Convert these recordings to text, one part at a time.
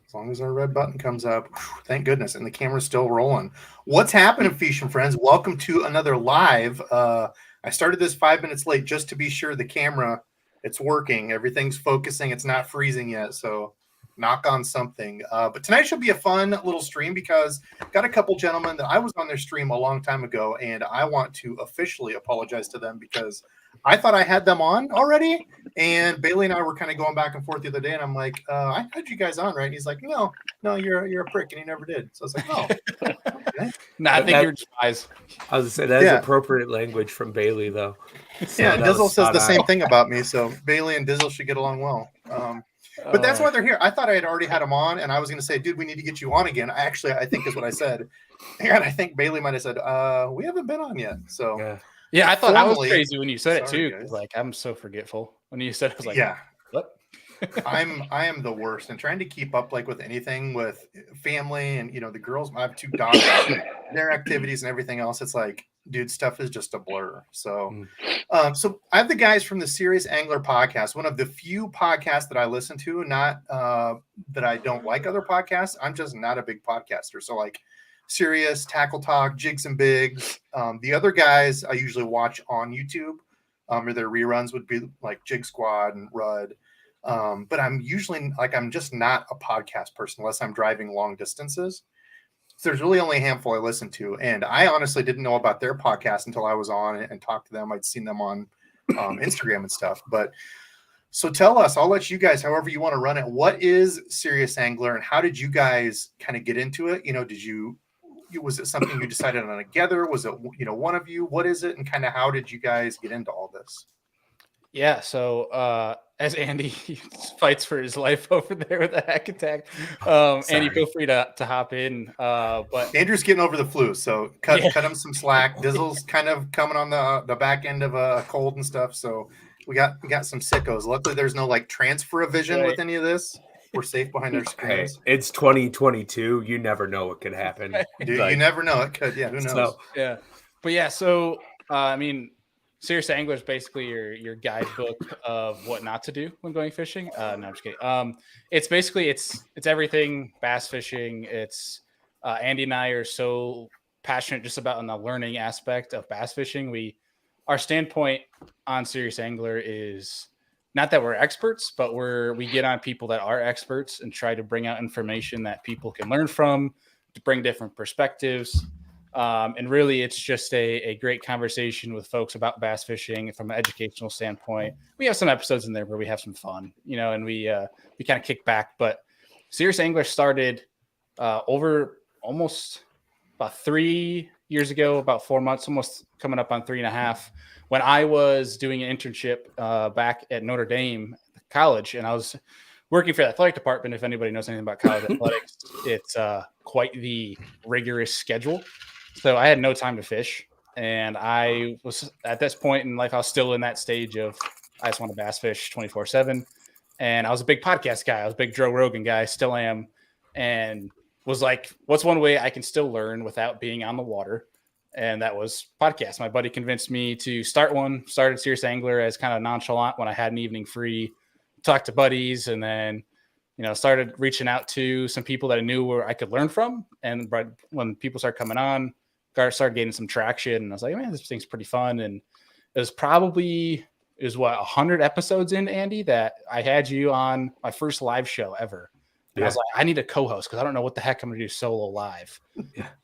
As long as our red button comes up, thank goodness. And the camera's still rolling. What's happening, Fish and friends? Welcome to another live. I started this 5 minutes late just to be sure the camera, it's working. Everything's focusing. It's not freezing yet. So knock on something. But tonight should be a fun little stream because I've got a couple gentlemen that I was on their stream a long time ago, and I want to officially apologize to them because I thought I had them on already. And Bailey and I were kind of going back and forth the other day, and I'm like, I had you guys on, right? And he's like, no, you're a prick, and you never did. So I was like, oh, okay. No, I think you're spies. I was gonna say that is appropriate language from Bailey, though. So yeah, Dizzle says the same thing about me, so Bailey and Dizzle should get along well. But that's why they're here. I thought I had already had them on, and I was going to say, dude, we need to get you on again. Actually, I think is what I said. And I think Bailey might have said, we haven't been on yet. So yeah, I thought I was crazy when you said it too. Like, I'm so forgetful. When you said it, I was like, yeah. What? I am the worst, and trying to keep up like with anything with family and the girls. I have 2 daughters, their activities and everything else. It's like, dude, stuff is just a blur. So, so I have the guys from the Serious Angler podcast, one of the few podcasts that I listen to. Not that I don't like other podcasts. I'm just not a big podcaster. So like Serious, Tackle Talk, Jigs and Bigs. The other guys I usually watch on YouTube, or their reruns would be like Jig Squad and Rudd. But I'm usually I'm just not a podcast person unless I'm driving long distances. So there's really only a handful I listen to. And I honestly didn't know about their podcast until I was on and talked to them. I'd seen them on Instagram and stuff. But so tell us, I'll let you guys, however you want to run it. What is Serious Angler and how did you guys kind of get into it? Was it something you decided on together? Was it, one of you? What is it? And kind of how did you guys get into all this? Yeah, so as Andy fights for his life over there with a hack attack, Andy, feel free to hop in. But Andrew's getting over the flu, so cut him some slack. Dizzle's kind of coming on the back end of a cold and stuff, so we got some sickos. Luckily, there's no transfer of vision with any of this. We're safe behind our screens. Hey, it's 2022. You never know what could happen. Dude, you never know. It could. Yeah, who knows? So, yeah, but yeah. So I mean, Serious Angler is basically your guidebook of what not to do when going fishing. No, I'm just kidding. It's basically it's everything bass fishing. It's Andy and I are so passionate just about on the learning aspect of bass fishing. Our standpoint on Serious Angler is not that we're experts, but we get on people that are experts and try to bring out information that people can learn from, to bring different perspectives. And really, it's just a great conversation with folks about bass fishing from an educational standpoint. We have some episodes in there where we have some fun, and we kind of kick back. But Serious Angler started over almost about 3 years ago, about 4 months, almost coming up on 3.5, when I was doing an internship back at Notre Dame College, and I was working for the athletic department. If anybody knows anything about college athletics, it's quite the rigorous schedule. So I had no time to fish, and I was at this point in life, I was still in that stage of I just want to bass fish 24/7. And I was a big podcast guy. I was a big Joe Rogan guy, still am, and was like, what's one way I can still learn without being on the water? And that was podcast. My buddy convinced me to started Serious Angler as kind of nonchalant when I had an evening free, talked to buddies, and then started reaching out to some people that I knew where I could learn from. And when people started coming on, started gaining some traction, and I was like, man, this thing's pretty fun. And it was 100 episodes in, Andy, that I had you on my first live show ever. And I was like, I need a co-host because I don't know what the heck I'm going to do solo live.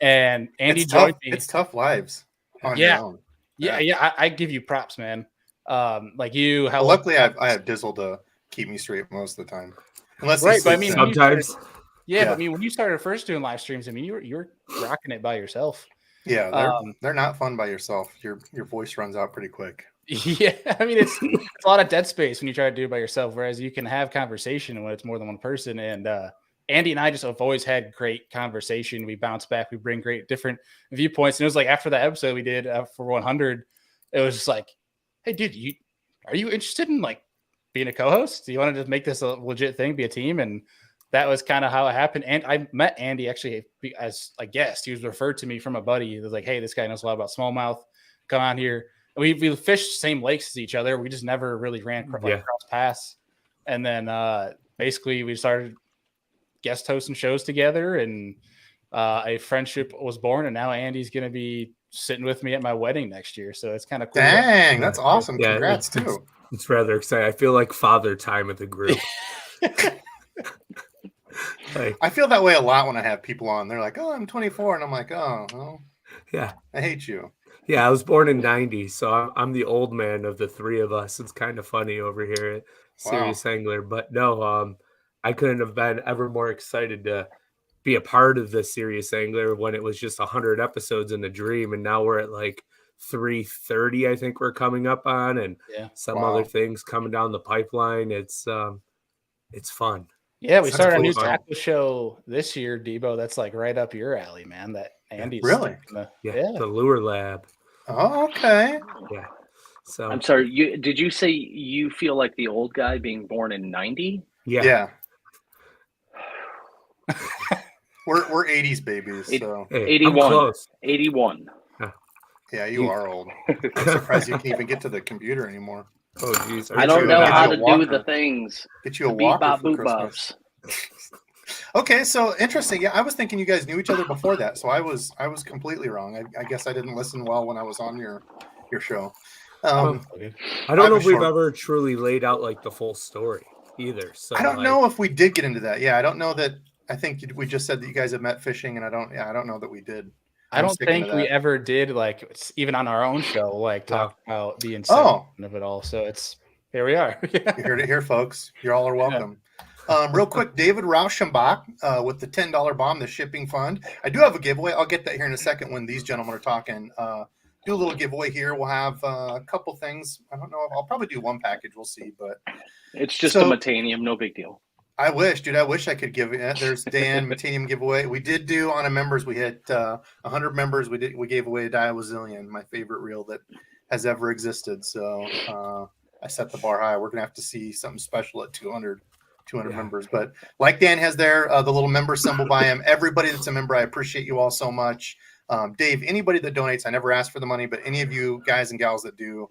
And Andy joined me. It's tough lives on your own. Yeah. I give you props, man. Luckily I have Dizzle to keep me straight most of the time. Unless but I mean, sometimes. But I mean, when you started first doing live streams, I mean, you were rocking it by yourself. Yeah, they're not fun by yourself. Your voice runs out pretty quick. Yeah, I mean, it's a lot of dead space when you try to do it by yourself, whereas you can have conversation when it's more than one person. And Andy and I just have always had great conversation. We bounce back. We bring great different viewpoints. And it was like after that episode we did for 100, it was just like, hey, dude, are you interested in being a co-host? Do you want to just make this a legit thing, be a team? And that was kind of how it happened. And I met Andy actually as a guest. He was referred to me from a buddy. He was like, hey, this guy knows a lot about smallmouth. Come on here. We fished same lakes as each other. We just never really ran cross paths. And then basically we started guest hosting shows together, and a friendship was born. And now Andy's going to be sitting with me at my wedding next year. So it's kind of cool. Dang, that's awesome. Yeah, Congrats too. It's rather exciting. I feel like father time with the group. Like, I feel that way a lot when I have people on. They're like, "Oh, I'm 24," and I'm like, "Oh, well, yeah, I hate you." yeah. I was born in '90, so I'm the old man of the three of us. It's kind of funny over here at Serious Angler, but no, I couldn't have been ever more excited to be a part of the Serious Angler when it was just 100 episodes in a dream, and now we're at like 330. I think we're coming up on, and some other things coming down the pipeline. It's fun. Yeah, we started a new tackle show this year, Debo. That's like right up your alley, man. That Andy's really, the Lure Lab. Oh, okay. Yeah. So I'm sorry. Did you say you feel like the old guy being born in '90? Yeah. we're 80s babies. So 81. 81. Yeah, you are old. I'm surprised you can even get to the computer anymore. Oh, geez. I don't know how to do the things. Get you a walker for Christmas. Okay, so interesting. Yeah, I was thinking you guys knew each other before that, so I was completely wrong. I guess I didn't listen well when I was on your show. I don't know if we've ever truly laid out like the full story either. So I don't know if we did get into that. Yeah, I don't know that. I think we just said that you guys have met fishing, and I don't know that we did. I don't think we ever did, like, even on our own show, like talk about the inception of it all. So here we are. You're here to hear, folks. You all are welcome. Real quick, David Rauschenbach with the $10 bomb, the shipping fund. I do have a giveaway. I'll get that here in a second when these gentlemen are talking. Do a little giveaway here. We'll have a couple things. I don't know. I'll probably do one package. We'll see. But it's just a Metanium. No big deal. I wish, dude. I wish I could give it. There's Dan Metanium giveaway. We did do on a members. We hit 100 members. We gave away a Daiwa Zillion, my favorite reel that has ever existed. So I set the bar high. We're gonna have to see something special at 200 members. But like Dan has there, the little member symbol by him. Everybody that's a member, I appreciate you all so much. Dave, anybody that donates, I never ask for the money, but any of you guys and gals that do,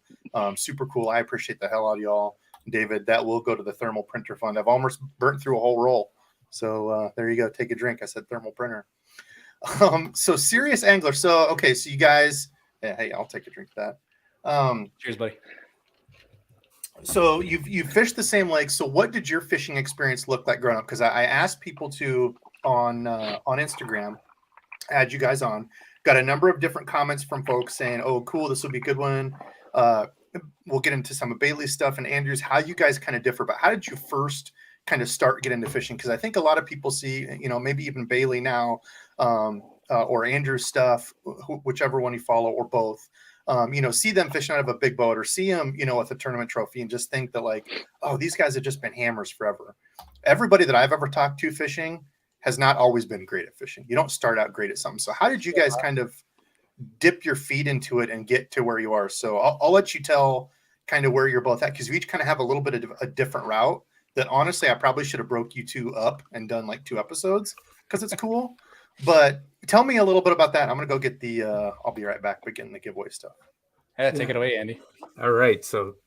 super cool. I appreciate the hell out of y'all. David, that will go to the thermal printer fund. I've almost burnt through a whole roll. So there you go. Take a drink. I said thermal printer. So Serious Angler. So, okay. So you guys, hey, I'll take a drink of that. Cheers, buddy. So you've fished the same lake. So what did your fishing experience look like growing up? Because I asked people to on Instagram, add you guys on, got a number of different comments from folks saying, oh, cool, this will be a good one. We'll get into some of Bailey's stuff and Andrew's, how you guys kind of differ, but how did you first kind of start getting into fishing? Because I think a lot of people see, maybe even Bailey now or Andrew's stuff, whichever one you follow or both, see them fishing out of a big boat or see them, with a tournament trophy and just think that like, oh, these guys have just been hammers forever. Everybody that I've ever talked to fishing has not always been great at fishing. You don't start out great at something. So how did you guys kind of dip your feet into it and get to where you are? So I'll let you tell kind of where you're both at, because you each kind of have a little bit of a different route that honestly I probably should have broke you two up and done like 2 episodes because it's cool. But tell me a little bit about that. I'm gonna go get the I'll be right back, but getting the giveaway stuff. Yeah, take it away, Andy. All right. So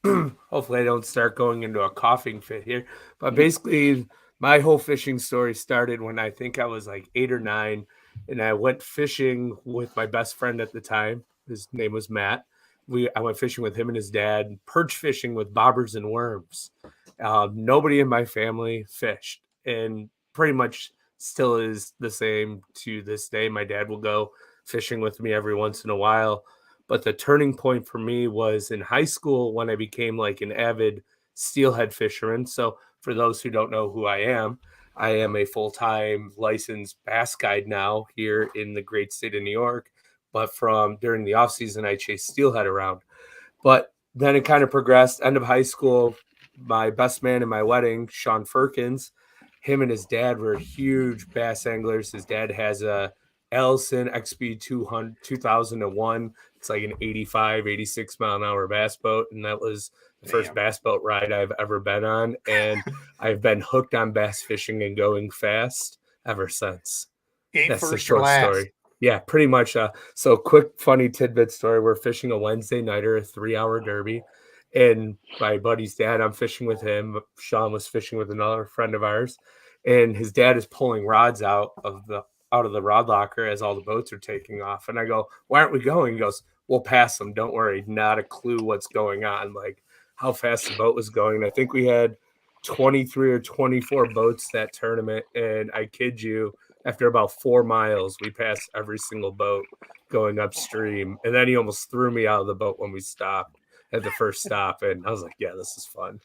hopefully I don't start going into a coughing fit here. But basically my whole fishing story started when I think I was like 8 or 9. And I went fishing with my best friend at the time. His name was Matt. I went fishing with him and his dad, perch fishing with bobbers and worms. Nobody in my family fished, and pretty much still is the same to this day. My dad will go fishing with me every once in a while. But the turning point for me was in high school when I became like an avid steelhead fisherman. So for those who don't know who I am a full-time licensed bass guide now here in the great state of New York. But during the off season, I chase steelhead around. But then it kind of progressed. End of high school, my best man in my wedding, Sean Firkins, him and his dad were huge bass anglers. His dad has a Allison XB 2001. It's like an 85, 86 mile an hour bass boat. And that was the first bass boat ride I've ever been on. And I've been hooked on bass fishing and going fast ever since. That's the short story. Yeah, pretty much. So quick, funny tidbit story. We're fishing a Wednesday nighter, a 3-hour derby. And my buddy's dad, I'm fishing with him. Sean was fishing with another friend of ours. and his dad is pulling rods out of the rod locker as all the boats are taking off. And I go, why aren't we going? He goes, we'll pass them. Don't worry. Not a clue what's going on, like how fast the boat was going. And I think we had 23 or 24 boats that tournament. And I kid you, after about 4 miles, we passed every single boat going upstream. And then he almost threw me out of the boat when we stopped at the first stop. And I was like, yeah, this is fun.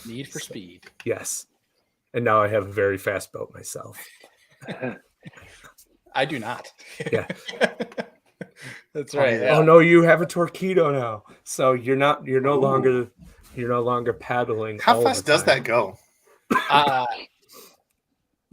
Need for speed. Yes. And now I have a very fast boat myself. I do not. Yeah. That's right. Oh no, you have a Torpedo now. So you're no longer paddling. How fast does that go? The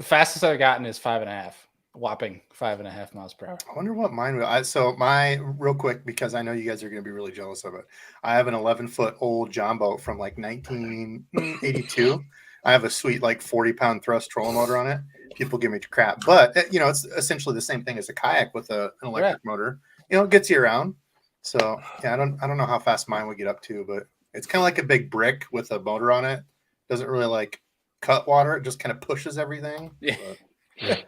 fastest I've gotten is 5.5, whopping 5.5 miles per hour. I wonder what mine will. So my real quick, because I know you guys are going to be really jealous of it. I have an 11-foot old John boat from like 1982. I have a sweet like 40-pound thrust trolling motor on it. People give me crap, but it's essentially the same thing as a kayak with an electric motor. It gets you around. So yeah, I don't know how fast mine would get up to, but it's kind of like a big brick with a motor on it. Doesn't really like cut water. It just kind of pushes everything. Yeah.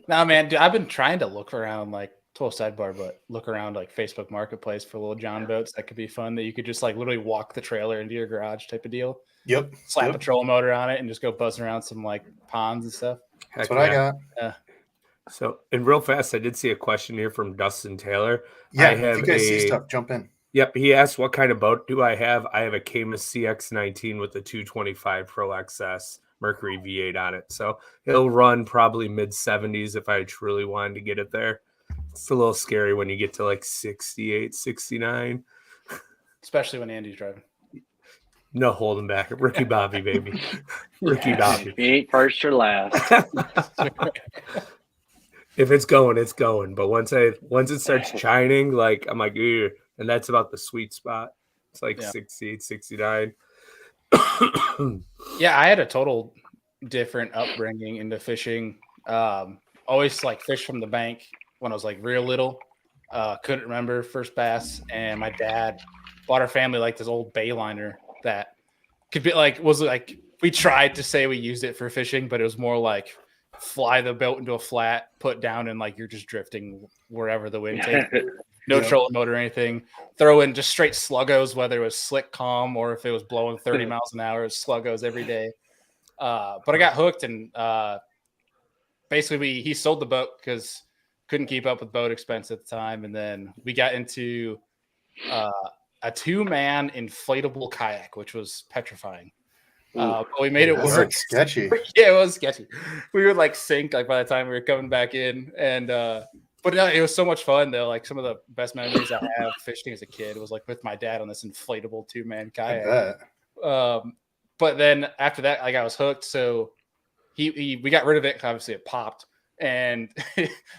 Nah, man, dude, I've been trying to look around, like, total sidebar, but look around like Facebook Marketplace for little John boats that could be fun, that you could just like literally walk the trailer into your garage type of deal. Yep. Slap a trolling motor on it and just go buzzing around some like ponds and stuff. That's what I got. Yeah. So, and real fast, I did see a question here from Dustin Taylor. Yeah, if you guys see stuff, jump in. Yep, he asked, what kind of boat do I have? I have a Camus CX-19 with a 225 Pro XS Mercury V8 on it. So it'll run probably mid-70s if I truly wanted to get it there. It's a little scary when you get to like 68, 69. Especially when Andy's driving. No holding back. Ricky Bobby, baby. Ricky Bobby. He ain't first or last. If it's going, it's going. But once it starts shining, like I'm like, ew. And that's about the sweet spot. It's like 68, 69. Yeah, I had a total different upbringing into fishing. Always like fish from the bank when I was like real little. Couldn't remember first bass. And my dad bought our family like this old Bayliner that could be like, we tried to say we used it for fishing, but it was more like fly the boat into a flat, put down, and like you're just drifting wherever the wind takes you. No trolling motor or anything. Throw in just straight sluggos, whether it was slick calm or if it was blowing 30 miles an hour, sluggos every day. But I got hooked, and basically he sold the boat because couldn't keep up with boat expense at the time. And then we got into a 2-man inflatable kayak, which was petrifying. But we made it work. Like sketchy. Yeah, it was sketchy. We would like sink like by the time we were coming back in, and but no, it was so much fun though. Like some of the best memories I have fishing as a kid was like with my dad on this inflatable 2-man kayak. But then after that, like I was hooked. So we got rid of it. Obviously, it popped, and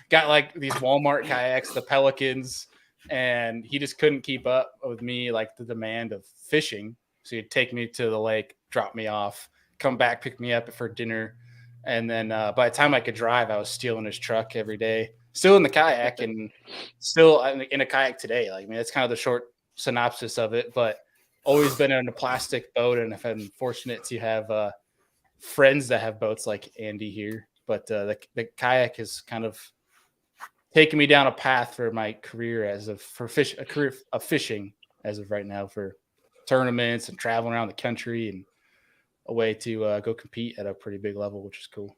got like these Walmart kayaks, the Pelicans, and he just couldn't keep up with me, like the demand of fishing. So he'd take me to the lake, drop me off, come back, pick me up for dinner, and then by the time I could drive, I was stealing his truck every day. Still in the kayak and still in a kayak today. Like, I mean, that's kind of the short synopsis of it, but always been in a plastic boat, and I've been fortunate to have friends that have boats like Andy here. But the kayak has kind of taken me down a path for my career a career of fishing as of right now, for tournaments and traveling around the country and a way to go compete at a pretty big level, which is cool.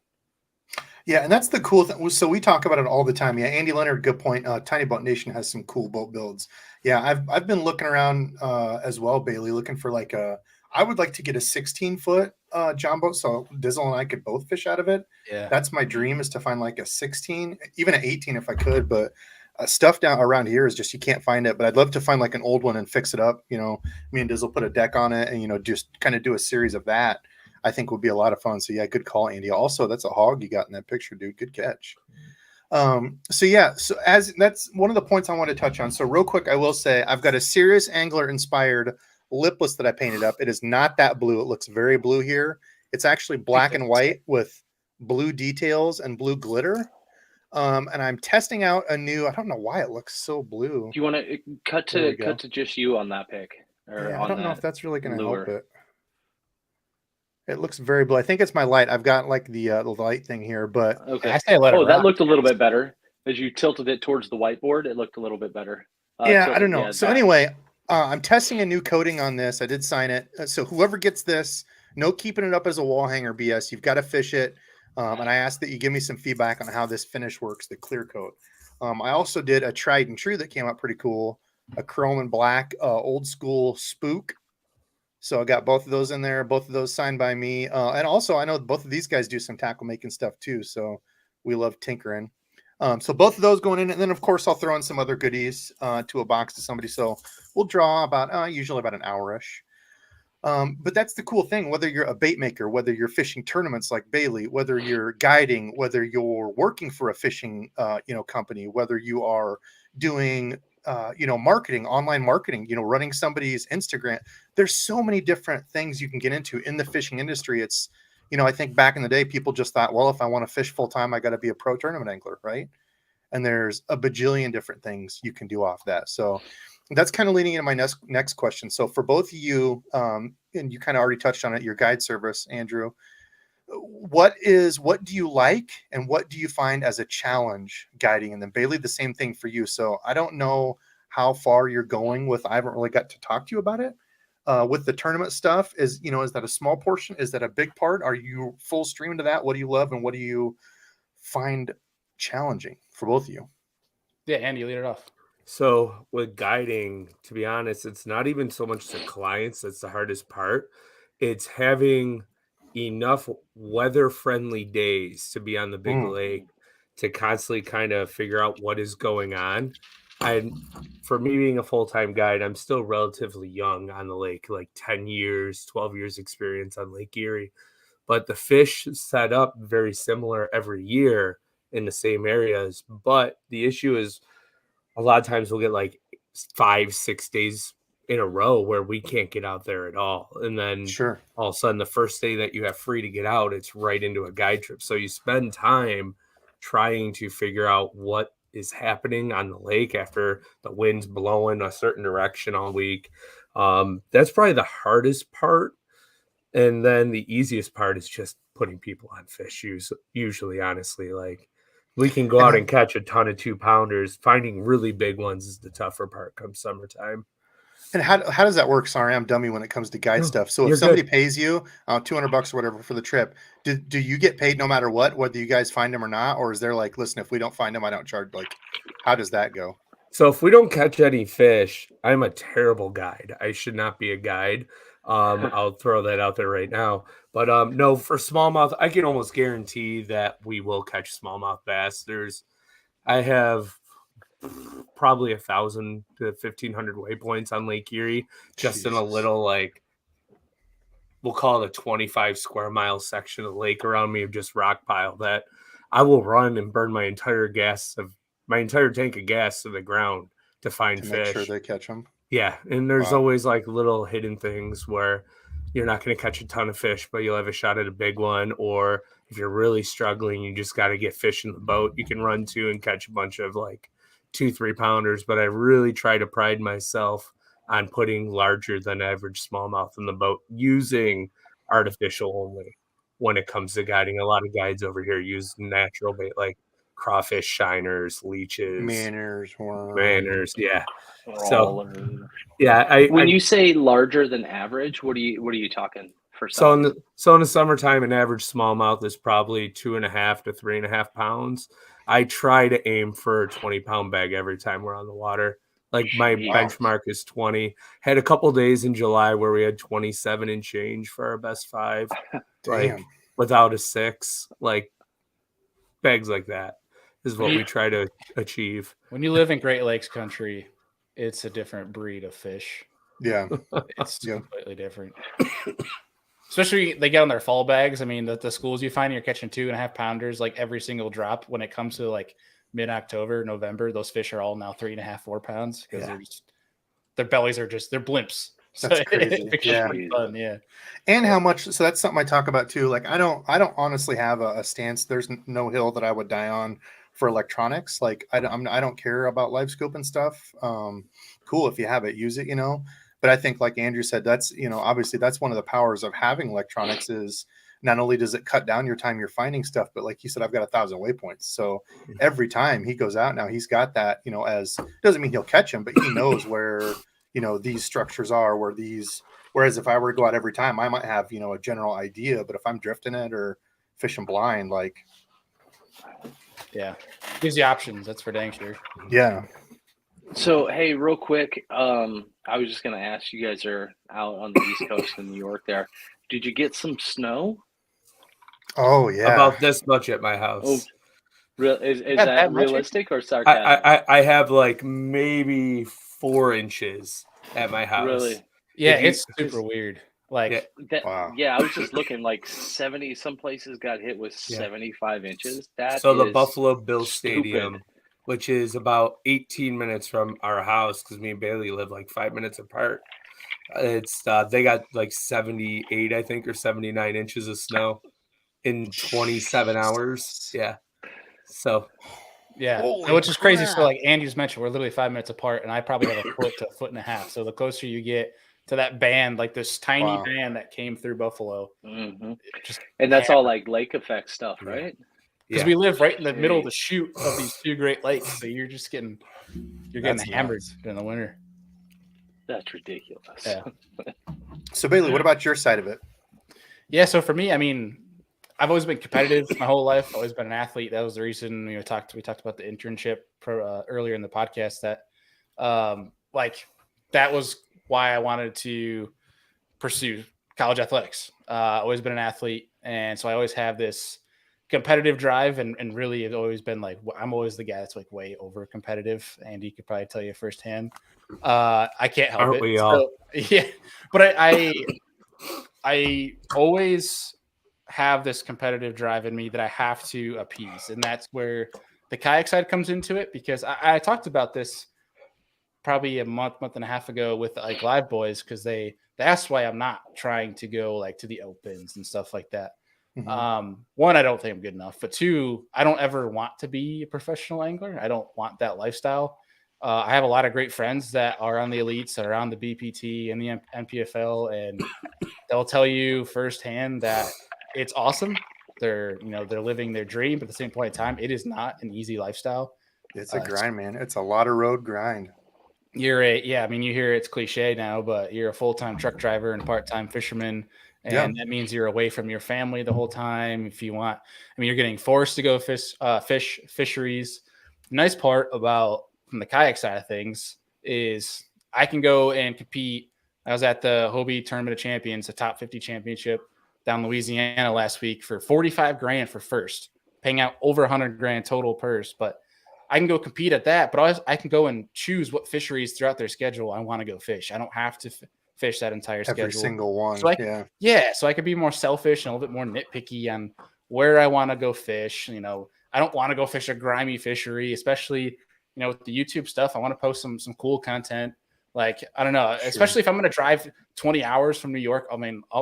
Yeah, and that's the cool thing. So we talk about it all the time. Yeah, Andy Leonard, good point. Tiny Boat Nation has some cool boat builds. Yeah, I've been looking around as well, Bailey, looking for like I would like to get a 16-foot John boat so Dizzle and I could both fish out of it. Yeah, that's my dream, is to find like a 16, even an 18 if I could. But stuff down around here is just you can't find it. But I'd love to find like an old one and fix it up. Me and Dizzle put a deck on it and just kind of do a series of that. I think would be a lot of fun. So yeah, good call, Andy. Also, that's a hog you got in that picture, dude. Good catch. So as that's one of the points I want to touch on. So real quick, I will say I've got a Serious Angler inspired lipless that I painted up. It is not that blue. It looks very blue here. It's actually black and white with blue details and blue glitter. And I'm testing out a new. I don't know why it looks so blue. Do you want to cut to just you on that pic? I don't know if that's really going to help it. It looks very blue. I think it's my light. I've got like the light thing here, but Okay. I say let it Oh, that rock. looked a little bit better. As you tilted it towards the whiteboard, it looked a little bit better. yeah, I Tilted, don't know. yeah, So that. anyway, I'm testing a new coating on this. I did sign it. So whoever gets this, no keeping it up as a wall hanger BS. You've got to fish it. And I asked that you give me some feedback on how this finish works, the clear coat. I also did a tried and true that came out pretty cool, a chrome and black old school spook. So I got both of those in there, both of those signed by me. And also I know both of these guys do some tackle making stuff too. So we love tinkering. So both of those going in, and then of course I'll throw in some other goodies to a box to somebody. So we'll draw about usually about an hour-ish. But that's the cool thing, whether you're a bait maker, whether you're fishing tournaments like Bailey, whether you're guiding, whether you're working for a fishing company, whether you are doing marketing, online marketing, running somebody's Instagram. There's so many different things you can get into in the fishing industry. It's, I think back in the day, people just thought, well, if I want to fish full time, I got to be a pro tournament angler, right? And there's a bajillion different things you can do off that. So that's kind of leading into my next question. So for both of you, and you kind of already touched on it, your guide service, Andrew, what do you like and what do you find as a challenge guiding? And then Bailey, the same thing for you. So I don't know how far you're going with, I haven't really got to talk to you about it. With the tournament stuff, is that a small portion? Is that a big part? Are you full stream into that? What do you love and what do you find challenging for both of you? Yeah, Andy, lead it off. So with guiding, to be honest, it's not even so much the clients that's the hardest part. It's having enough weather-friendly days to be on the big lake to constantly kind of figure out what is going on. For me being a full-time guide, I'm still relatively young on the lake, like 10 years, 12 years experience on Lake Erie. But the fish set up very similar every year in the same areas. But the issue is a lot of times we'll get like 5-6 days in a row where we can't get out there at all. And then Sure. all of a sudden the first day that you have free to get out, it's right into a guide trip. So you spend time trying to figure out what is happening on the lake after the wind's blowing a certain direction all week. That's probably the hardest part. And then the easiest part is just putting people on fish usually, honestly. Like, we can go out and catch a ton of 2-pounders. Finding really big ones is the tougher part come summertime. And how does that work? Sorry, I'm dummy when it comes to guide stuff. So if you're somebody good. pays you $200 or whatever for the trip, do you get paid no matter what, whether you guys find them or not? Or is there like, listen, if we don't find them, I don't charge? Like, how does that go? So if we don't catch any fish, I'm a terrible guide. I should not be a guide. I'll throw that out there right now. But no, for smallmouth, I can almost guarantee that we will catch smallmouth bass. I have probably 1,000 to 1,500 waypoints on Lake Erie, just in a little, like, we'll call it a 25 square mile section of lake around me of just rock pile that I will run and burn my entire tank of gas to the ground to find To fish. make sure they catch them. Yeah, and there's always like little hidden things where you're not going to catch a ton of fish, but you'll have a shot at a big one. Or if you're really struggling, you just got to get fish in the boat. You can run to and catch a bunch of like 2-3 pounders. But I really try to pride myself on putting larger than average smallmouth in the boat using artificial only when it comes to guiding. A lot of guides over here use natural bait like crawfish, shiners, leeches, Manners, yeah. Trawler. Yeah, when you say larger than average, what are you talking for size? So in the summertime, an average smallmouth is probably 2.5 to 3.5 pounds. I try to aim for a 20-pound bag every time we're on the water. Like, my benchmark is 20. Had a couple days in July where we had 27 and change for our best 5. Like, without a 6, like, bags like that is what we try to achieve. When you live in Great Lakes country, it's a different breed of fish. Yeah. It's completely different. Especially they get on their fall bags. I mean, the schools you find, you're catching 2.5 pounders like every single drop. When it comes to like mid-October, November, those fish are all now 3.5, 4 pounds because their bellies are they're blimps. That's so crazy. Fun, yeah. And how much? So that's something I talk about too. Like, I don't honestly have a stance. There's no hill that I would die on for electronics. Like, I don't care about live scope and stuff. Cool if you have it, use it. But I think, like Andrew said, that's, obviously that's one of the powers of having electronics is not only does it cut down your time you're finding stuff, but like you said, I've got 1,000 waypoints. So every time he goes out now, he's got that, as doesn't mean he'll catch him, but he knows where, these structures are, whereas if I were to go out every time, I might have, a general idea, but if I'm drifting it or fishing blind, like. Yeah. Gives you options. That's for dang sure. Yeah. So, hey, real quick, I was just going to ask, you guys are out on the East Coast in New York there. Did you get some snow? Oh, yeah. About this much at my house. Oh, is Yeah, that much? realistic or sarcastic? I have like maybe 4 inches at my house. Really? Yeah, it's super weird. Like, Wow. Yeah, I was just looking like 70. Some places got hit with 75 inches. The Buffalo Bills stupid. Stadium, which is about 18 minutes from our house, because me and Bailey live like 5 minutes apart. It's they got like 78, I think, or 79 inches of snow in 27 hours. Yeah. So. Yeah, Holy which is crazy. crap. So, like Andy's mentioned, we're literally 5 minutes apart, and I probably have a foot to a foot and a half. So the closer you get to that band, like this tiny band that came through Buffalo, and that's all like lake effect stuff, right? Because we live right in the middle of the chute of these 2 Great Lakes, so you're getting hammered in the winter. That's ridiculous. Yeah. So Bailey, what about your side of it? Yeah, so for me, I mean, I've always been competitive my whole life. Always been an athlete. That was the reason we talked about the internship earlier in the podcast. That that was why I wanted to pursue college athletics. Always been an athlete, and so I always have this competitive drive, and really it's always been like I'm always the guy that's like way over competitive. Andy could probably tell you firsthand. I can't help Aren't it. we all? Yeah, but I always have this competitive drive in me that I have to appease, and that's where the kayak side comes into it, because I talked about this probably a month and a half ago with like Live Boys, because they asked why I'm not trying to go like to the opens and stuff like that. Mm-hmm. One, I don't think I'm good enough, but 2, I don't ever want to be a professional angler. I don't want that lifestyle. I have a lot of great friends that are on the elites, that are on the BPT and the NPFL, and they'll tell you firsthand that it's awesome. They're living their dream, but at the same point in time, it is not an easy lifestyle. It's a grind, man. It's a lot of road grind. You hear it's cliche now, but you're a full-time truck driver and part-time fisherman. And that means you're away from your family the whole time. If you want, you're getting forced to go fish fisheries. The nice part about from the kayak side of things is I can go and compete. I was at the Hobie Tournament of Champions, the top 50 championship down Louisiana last week for $45,000 for first, paying out over $100,000 total purse. But I can go compete at that, but I can go and choose what fisheries throughout their schedule I want to go fish. I don't have to fish that entire schedule. Every single one. So so I could be more selfish and a little bit more nitpicky on where I want to go fish. I don't want to go fish a grimy fishery, especially, with the YouTube stuff. I want to post some cool content. Like, I don't know, especially if I'm going to drive 20 hours from New York.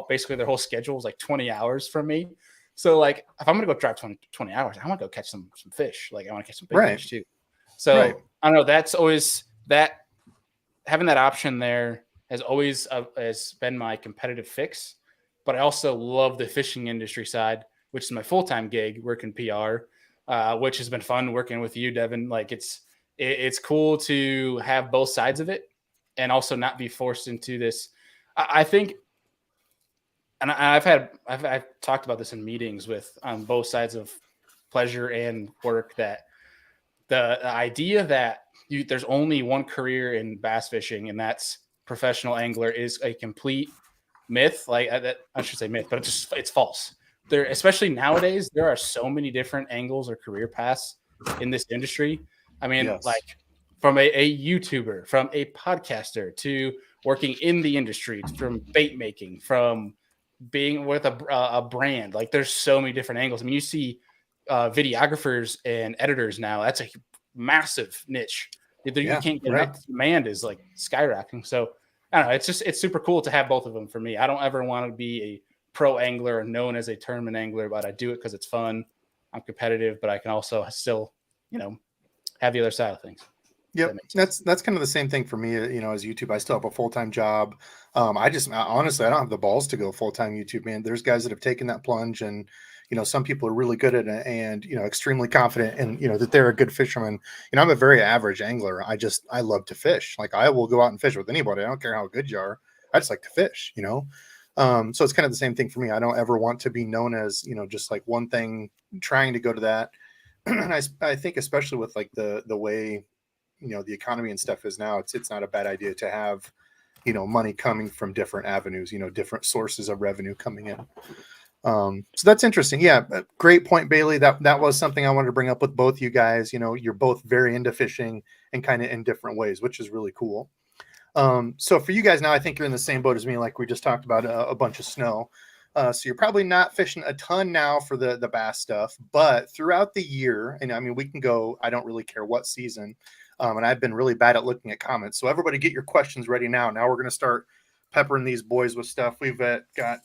Basically their whole schedule is like 20 hours from me. So like, if I'm going to go drive 20 hours, I want to go catch some fish. Like I want to catch some big fish too. So I don't know, that's always that having that option there has always has been my competitive fix, but I also love the fishing industry side, which is my full-time gig working PR, which has been fun working with you, Devin. Like it's cool to have both sides of it and also not be forced into this. I think, and I've talked about this in meetings on both sides of pleasure and work, that the idea that there's only one career in bass fishing, and that's professional angler, is a complete myth. Like I should say myth, but it's false. There, especially nowadays, there are so many different angles or career paths in this industry. Like from a YouTuber, from a podcaster, to working in the industry, from bait making, from being with a brand. Like there's so many different angles. You see videographers and editors now. That's a massive niche. You can't get enough. Demand is like skyrocketing. So I don't know. It's super cool to have both of them for me. I don't ever want to be a pro angler or known as a tournament angler, but I do it because it's fun. I'm competitive, but I can also still, have the other side of things. Yep, that's kind of the same thing for me. As YouTube, I still have a full-time job. Honestly, I don't have the balls to go full-time YouTube, man. There's guys that have taken that plunge, and some people are really good at it, and extremely confident, and that they're a good fisherman. I'm a very average angler. I love to fish. Like, I will go out and fish with anybody. I don't care how good you are. I just like to fish. So it's kind of the same thing for me. I don't ever want to be known as just like one thing, trying to go to that. And I think especially with like the way the economy and stuff is now, it's not a bad idea to have money coming from different avenues, different sources of revenue coming in. So that's interesting. Yeah, great point, Bailey. That was something I wanted to bring up with both you guys. You're both very into fishing and kind of in different ways, which is really cool. So for you guys now, I think you're in the same boat as me, like we just talked about, a bunch of snow. So you're probably not fishing a ton now for the bass stuff, but throughout the year, and I mean, we can go, I don't really care what season. And I've been really bad at looking at comments. So everybody get your questions ready now. Now we're going to start peppering these boys with stuff. We've got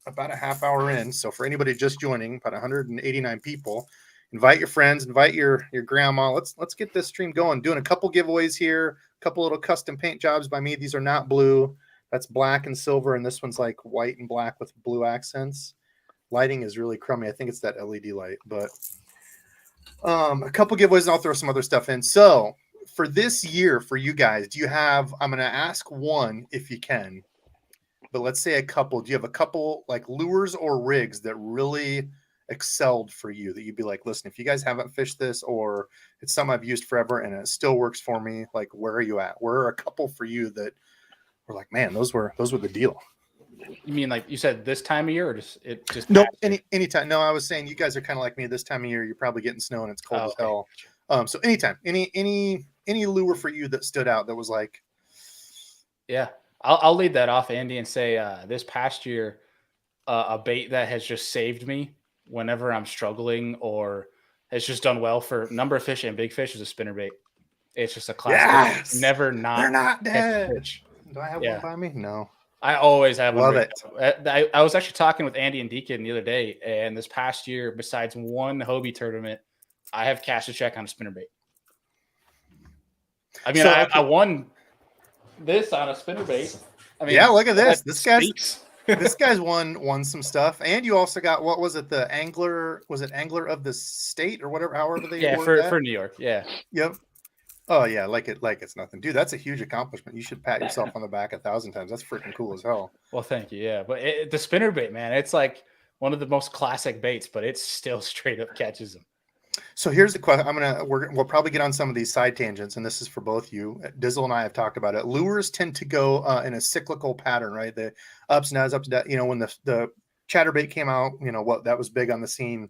about a half hour in. So for anybody just joining, about 189 people, invite your friends, invite your grandma. Let's get this stream going. Doing a couple giveaways here, a couple little custom paint jobs by me. These are not blue. That's black and silver. And this one's like white and black with blue accents. Lighting is really crummy. I think it's that LED light, but a couple giveaways, and I'll throw some other stuff in. So for this year, for you guys, I'm going to ask one if you can, but let's say a couple. Do you have a couple like lures or rigs that really excelled for you that you'd be like, listen, if you guys haven't fished this, or it's something I've used forever and it still works for me, like, where are you at? Where are a couple for you that were like, man, those were the deal? You mean like you said this time of year, or just no, anytime? No, I was saying you guys are kind of like me. This time of year, you're probably getting snow and it's cold as hell. So anytime, any lure for you that stood out that was like, yeah, I'll lead that off, Andy, and say this past year, a bait that has just saved me whenever I'm struggling or has just done well for a number of fish and big fish is a spinnerbait. It's just a classic. Yes! Never not. They're not dead. Fish. Do I have one by me? No. I always have one. Love it. I was actually talking with Andy and Deacon the other day, and this past year, besides one Hobie tournament, I have cashed a check on a spinnerbait. I mean, I won this on a spinnerbait. I mean, yeah, look at this. This guy's won some stuff, and you also got, what was it? The angler, was it angler of the state or whatever? However they for New York. Yeah. Yep. Oh yeah, like it's nothing, dude. That's a huge accomplishment. You should pat yourself on the back 1,000 times. That's freaking cool as hell. Well, thank you. Yeah, but the spinnerbait, man, it's like one of the most classic baits, but it still straight up catches them. So here's the question. We'll probably get on some of these side tangents, and this is for both you. Dizzle and I have talked about it. Lures tend to go in a cyclical pattern, right? The ups and downs, ups and downs. When the chatterbait came out, that was big on the scene.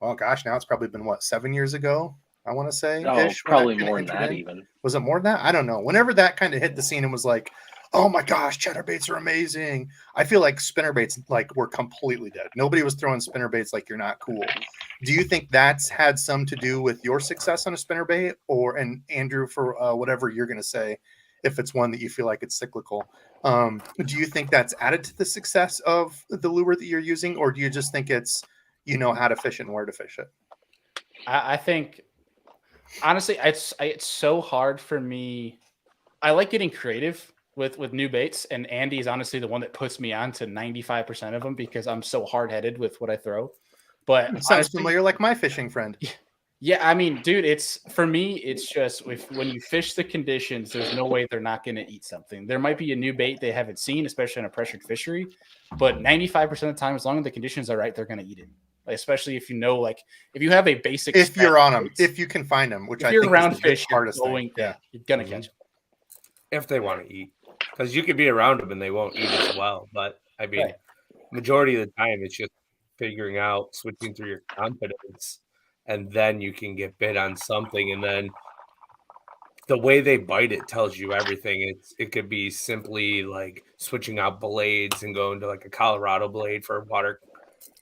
Well, gosh, now it's probably been 7 years ago, I want to say. Probably more than that even. Was it more than that? I don't know. Whenever that kind of hit the scene and was like, oh my gosh, chatterbaits are amazing. I feel like spinnerbaits were completely dead. Nobody was throwing spinnerbaits like you're not cool. Do you think that's had some to do with your success on a spinnerbait, and Andrew, for whatever you're going to say, if it's one that you feel like it's cyclical, do you think that's added to the success of the lure that you're using, or do you just think it's, how to fish it and where to fish it? I think, honestly, it's so hard for me. I like getting creative with new baits, and Andy is honestly the one that puts me on to 95% of them because I'm so hard-headed with what I throw. But it sounds familiar, like my fishing friend. Yeah, I mean, dude, for me, it's just when you fish the conditions, there's no way they're not going to eat something. There might be a new bait they haven't seen, especially in a pressured fishery, but 95% of the time, as long as the conditions are right, they're going to eat it. Especially if if you have a basic, if you're on them, if you can find them, which I think around is the fish, hardest thing. Yeah, you're gonna catch them if they want to eat, because you could be around them and they won't eat as well. But I mean, majority of the time, it's just figuring out, switching through your confidence, and then you can get bit on something, and then the way they bite it tells you everything. It could be simply like switching out blades and going to like a Colorado blade for water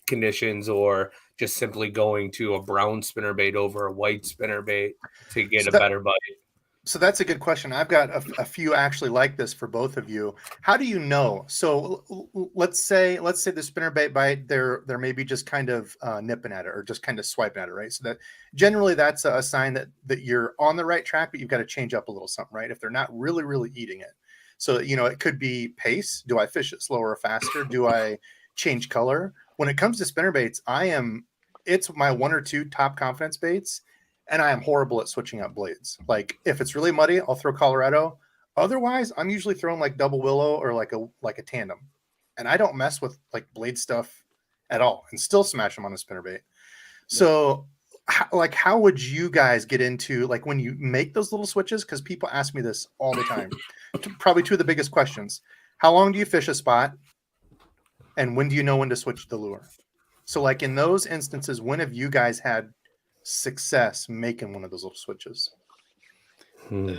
conditions, or just simply going to a brown spinnerbait over a white spinnerbait to get a better bite. So that's a good question. I've got a few actually like this for both of you. How do you know? So let's say the spinnerbait bite, they're maybe just kind of nipping at it or just kind of swiping at it, right? So that generally that's a sign that you're on the right track, but you've got to change up a little something, right? If they're not really eating it. So, it could be pace. Do I fish it slower or faster? Do I change color? When it comes to spinnerbaits, it's my one or two top confidence baits. And I am horrible at switching up blades. Like if it's really muddy, I'll throw Colorado. Otherwise, I'm usually throwing like double willow or like a tandem. And I don't mess with like blade stuff at all and still smash them on a spinnerbait. So how would you guys get into like when you make those little switches? Because people ask me this all the time. Probably two of the biggest questions. How long do you fish a spot? And when do you know when to switch the lure? So like in those instances, when have you guys had success making one of those little switches? I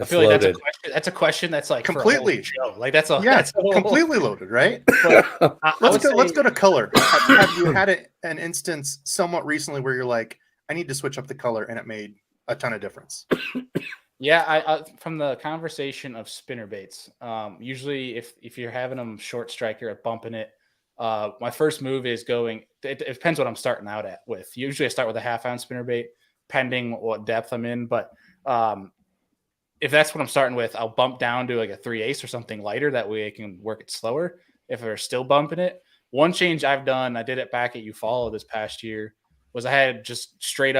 feel like that's a question that's like completely that's completely loaded, right? Let's go to color. Have you had an instance somewhat recently where you're like, I need to switch up the color and it made a ton of difference? Yeah, I from the conversation of spinnerbaits, usually if you're having them short strike, you're bumping it. My first move is going. It depends what I'm starting out at with. Usually, I start with a half-ounce spinnerbait, pending what depth I'm in. But if that's what I'm starting with, I'll bump down to like a 3/8 or something lighter. That way, I can work it slower. If they're still bumping it, one change I've done, I did it back at Eufaula this past year, was I had just straight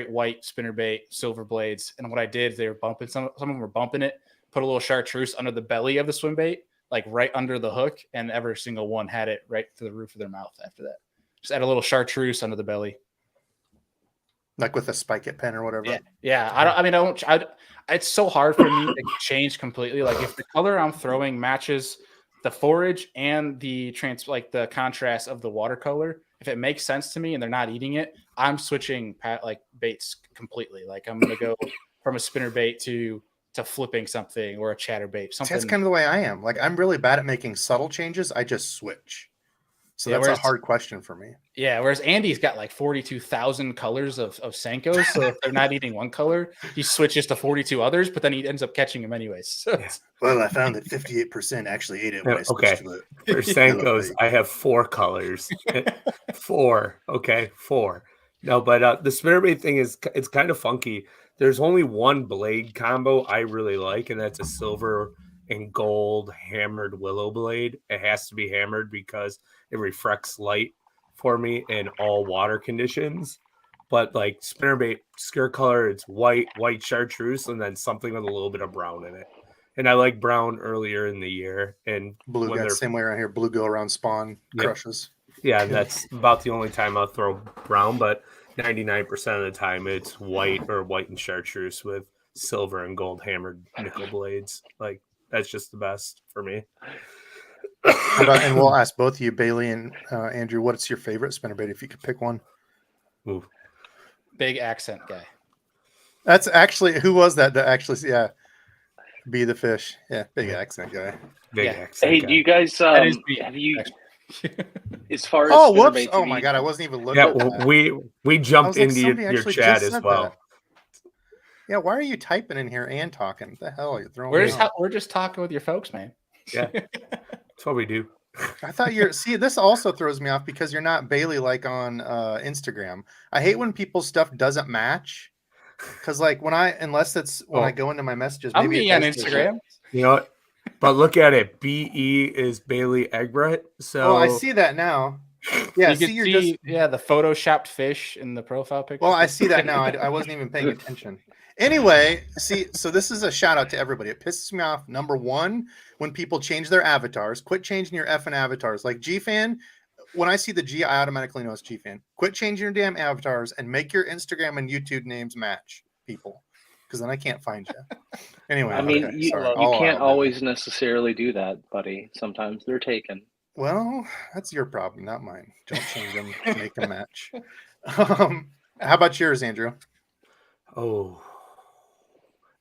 white spinnerbait, silver blades, and what I did is they were bumping. Some of them were bumping it. Put a little chartreuse under the belly of the swim bait, like right under the hook, and every single one had it right to the roof of their mouth after that. Just add a little chartreuse under the belly. Like with a spike it pen or whatever. Yeah. It's so hard for me to change completely. Like if the color I'm throwing matches the forage and the the contrast of the watercolor, if it makes sense to me and they're not eating it, I'm switching baits completely. Like I'm going to go from a spinnerbait to flipping something or a chatterbait. Something. That's kind of the way I am. Like I'm really bad at making subtle changes. I just switch. So that's a hard question for me. Yeah. Whereas Andy's got like 42,000 colors of Senkos. So if they're not eating one color, he switches to 42 others, but then he ends up catching them anyways. So well, I found that 58% actually ate it when I switched to it. For Senkos, I have 4 colors. 4. Okay. 4. No, but the spinnerbait thing it's kind of funky. There's only one blade combo I really like, and that's a silver and gold hammered willow blade. It has to be hammered because it reflects light for me in all water conditions. But like spinnerbait skirt color, it's white chartreuse, and then something with a little bit of brown in it. And I like brown earlier in the year. And blue got the same way around here. Blue go around spawn crushes. Yeah, and that's about the only time I'll throw brown, but 99% of the time it's white and chartreuse with silver and gold hammered nickel blades. Like that's just the best for me. And we'll ask both of you, Bailey and Andrew, what's your favorite spinnerbait if you could pick one? Ooh. Big accent guy. That's actually who was that? Be the fish. Yeah, big accent guy. Hey, do you guys have you? As far as whoops! Oh my god, I wasn't even looking. Yeah, we jumped into your chat as well. That. Yeah, why are you typing in here and talking? What the hell are you throwing? We're just talking with your folks, man. Yeah, that's what we do. I thought this also throws me off because you're not Bailey like on Instagram. I hate when people's stuff doesn't match. Because like when I go into my messages, I'm maybe on Instagram. You know what? But look at it. BE is Bailey Egbert. So I see that now. Yeah, you see the photoshopped fish in the profile picture. Well, I see that now. I wasn't even paying attention. Anyway, so this is a shout out to everybody. It pisses me off. Number one, when people change their avatars, quit changing your effing avatars. Like GFan, when I see the G, I automatically know it's GFan. Quit changing your damn avatars and make your Instagram and YouTube names match, people. Because then I can't find you. Anyway, I mean, you can't always necessarily do that, buddy. Sometimes they're taken. Well, that's your problem, not mine. Don't change them, make them match. How about yours, Andrew? Oh,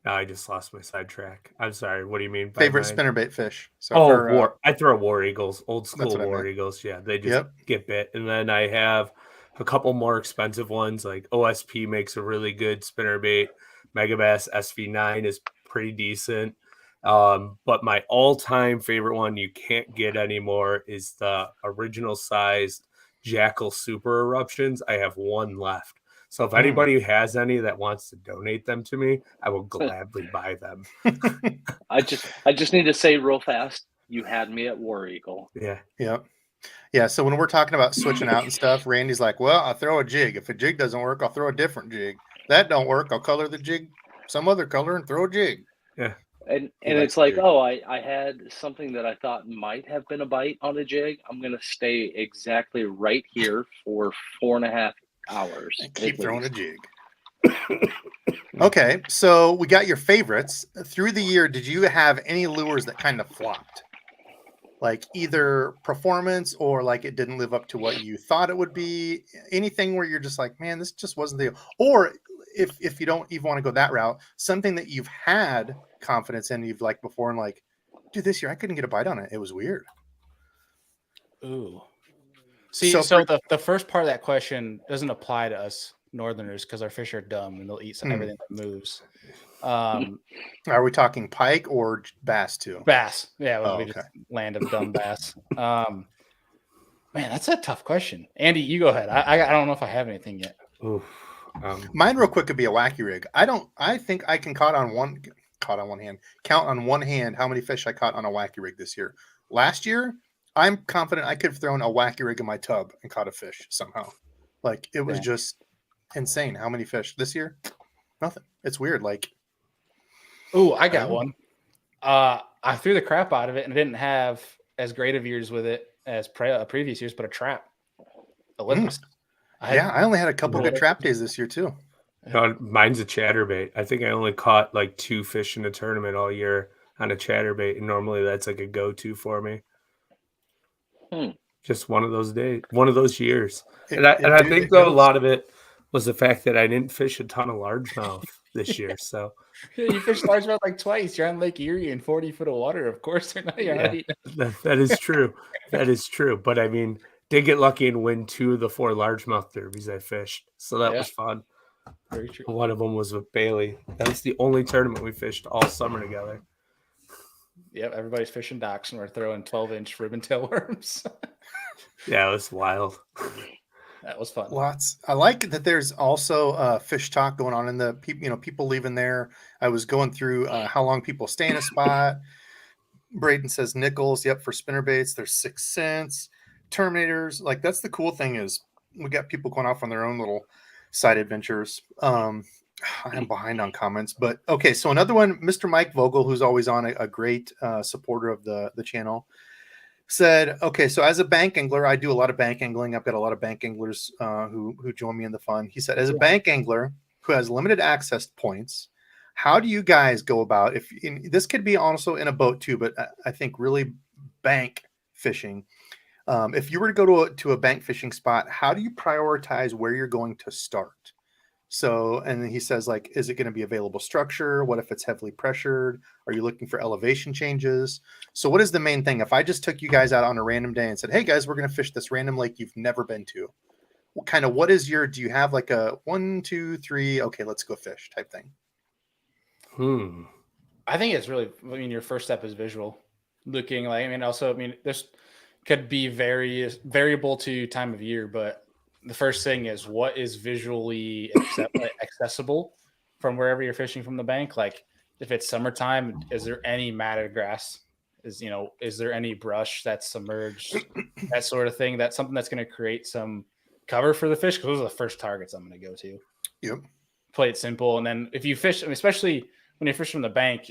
no, I just lost my sidetrack. I'm sorry. What do you mean? Favorite spinnerbait fish? So I throw War Eagles, old school War Eagles. Yeah, they just get bit. And then I have a couple more expensive ones. Like OSP makes a really good spinnerbait. Megabass SV9 is pretty decent. But my all-time favorite one you can't get anymore is the original sized Jackal Super Eruptions. I have one left. So if anybody has any that wants to donate them to me, I will gladly buy them. I just need to say real fast, you had me at War Eagle. Yeah. Yeah. So when we're talking about switching out and stuff, Randy's like, well, I'll throw a jig. If a jig doesn't work, I'll throw a different jig. That don't work, I'll color the jig some other color and throw a jig. Yeah. And it's like, oh, I had something that I thought might have been a bite on a jig. I'm going to stay exactly right here for 4.5 hours. And keep throwing a jig. Okay, so we got your favorites. Through the year, did you have any lures that kind of flopped? Like either performance or like it didn't live up to what you thought it would be? Anything where you're just like, man, this just wasn't the... Or if you don't even want to go that route, something that you've had confidence in, you've liked before, and like, dude, this year I couldn't get a bite on it. It was weird. Ooh. See, so the first part of that question doesn't apply to us Northerners because our fish are dumb and they'll eat everything that moves. Are we talking pike or bass too? Bass. Yeah, we just land of dumb bass. Man, that's a tough question. Andy, you go ahead. I don't know if I have anything yet. Oof. Mine real quick could be a wacky rig. I think I can count on one hand how many fish I caught on a wacky rig this year. Last year, I'm confident I could have thrown a wacky rig in my tub and caught a fish somehow. Like it was just insane how many fish. This year, nothing. It's weird. Like, oh, I got one. I threw the crap out of it and I didn't have as great of years with it as previous years, but a trap. Olympus. I only had a couple good trap days this year too. No, mine's a chatterbait. I think I only caught like 2 fish in a tournament all year on a chatterbait, and normally that's like a go-to for me. Just one of those days, one of those years. I think though a lot of it was the fact that I didn't fish a ton of largemouth this year. So you fished largemouth like twice. You're on Lake Erie in 40 foot of water. Of course, they're not. That is true. That is true. But I mean, did get lucky and win 2 of the 4 largemouth derbies I fished. So that was fun. Very true. One of them was with Bailey. That's the only tournament we fished all summer together. Yep, everybody's fishing docks and we're throwing 12-inch ribbon tail worms. Yeah, it was wild. That was fun. Lots. I like that there's also fish talk going on in the people leaving there. I was going through how long people stay in a spot. Braden says nickels. Yep, for spinnerbaits, there's 6 cents. Terminators, like that's the cool thing is we got people going off on their own little side adventures. I am behind on comments, but okay. So another one, Mr. Mike Vogel, who's always on a great supporter of the channel, said, okay, so as a bank angler, I do a lot of bank angling. I've got a lot of bank anglers who join me in the fun. He said, as a bank angler who has limited access points, how do you guys go about this could be also in a boat too, but I think really bank fishing. If you were to go to a bank fishing spot, how do you prioritize where you're going to start? So, and then he says, like, is it going to be available structure? What if it's heavily pressured? Are you looking for elevation changes? So what is the main thing? If I just took you guys out on a random day and said, hey guys, we're going to fish this random lake you've never been to, do you have like a 1, 2, 3, okay, let's go fish type thing? I think it's really, your first step is visual looking. There's could be variable to time of year, but the first thing is what is visually accessible from wherever you're fishing from the bank. Like if it's summertime, is there any matted grass? Is there any brush that's submerged? That sort of thing. That's something that's going to create some cover for the fish, because those are the first targets I'm going to go to. Yep. Play it simple, and then if you fish, especially when you fish from the bank,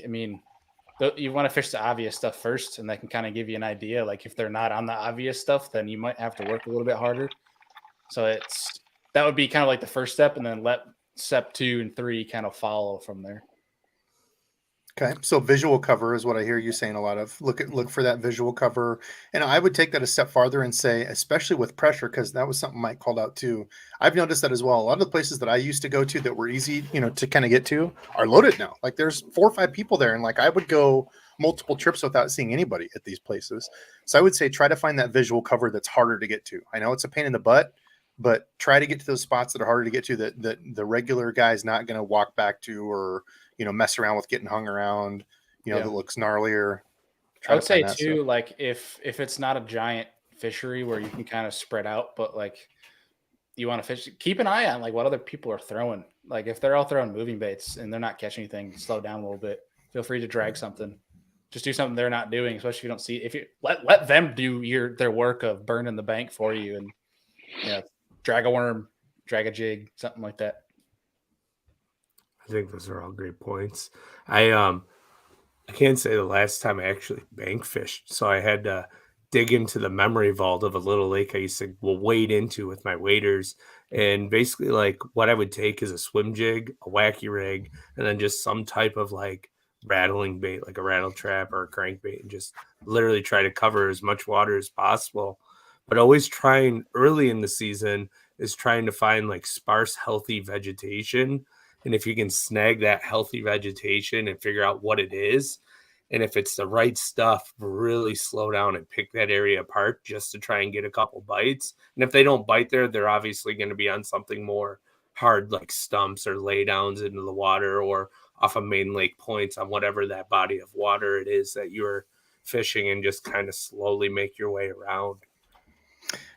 you want to fish the obvious stuff first, and that can kind of give you an idea. Like if they're not on the obvious stuff, then you might have to work a little bit harder. So that would be kind of like the first step, and then let step 2 and 3 kind of follow from there. Okay, so visual cover is what I hear you saying a lot of. Look for that visual cover, and I would take that a step farther and say, especially with pressure, because that was something Mike called out too. I've noticed that as well. A lot of the places that I used to go to that were easy, to kind of get to, are loaded now. Like there's 4 or 5 people there, and like I would go multiple trips without seeing anybody at these places. So I would say try to find that visual cover that's harder to get to. I know it's a pain in the butt, but try to get to those spots that are harder to get to, that the regular guy's not going to walk back to, or, mess around with getting hung around, that looks gnarlier. I would say too, stuff. Like if it's not a giant fishery where you can kind of spread out, but like you want to fish, keep an eye on like what other people are throwing. Like if they're all throwing moving baits and they're not catching anything, slow down a little bit. Feel free to drag something. Just do something they're not doing, especially if you don't see. If you let them do their work of burning the bank for you, and drag a worm, drag a jig, something like that. I think those are all great points. I can't say the last time I actually bank fished, so I had to dig into the memory vault of a little lake I used to wade into with my waders. And basically, like, what I would take is a swim jig, a wacky rig, and then just some type of like rattling bait, like a rattle trap or a crankbait, and just literally try to cover as much water as possible. But always trying early in the season is trying to find like sparse, healthy vegetation. And if you can snag that healthy vegetation and figure out what it is, and if it's the right stuff, really slow down and pick that area apart just to try and get a couple bites. And if they don't bite there, they're obviously going to be on something more hard, like stumps or laydowns into the water, or off of main lake points on whatever that body of water it is that you're fishing, and just kind of slowly make your way around.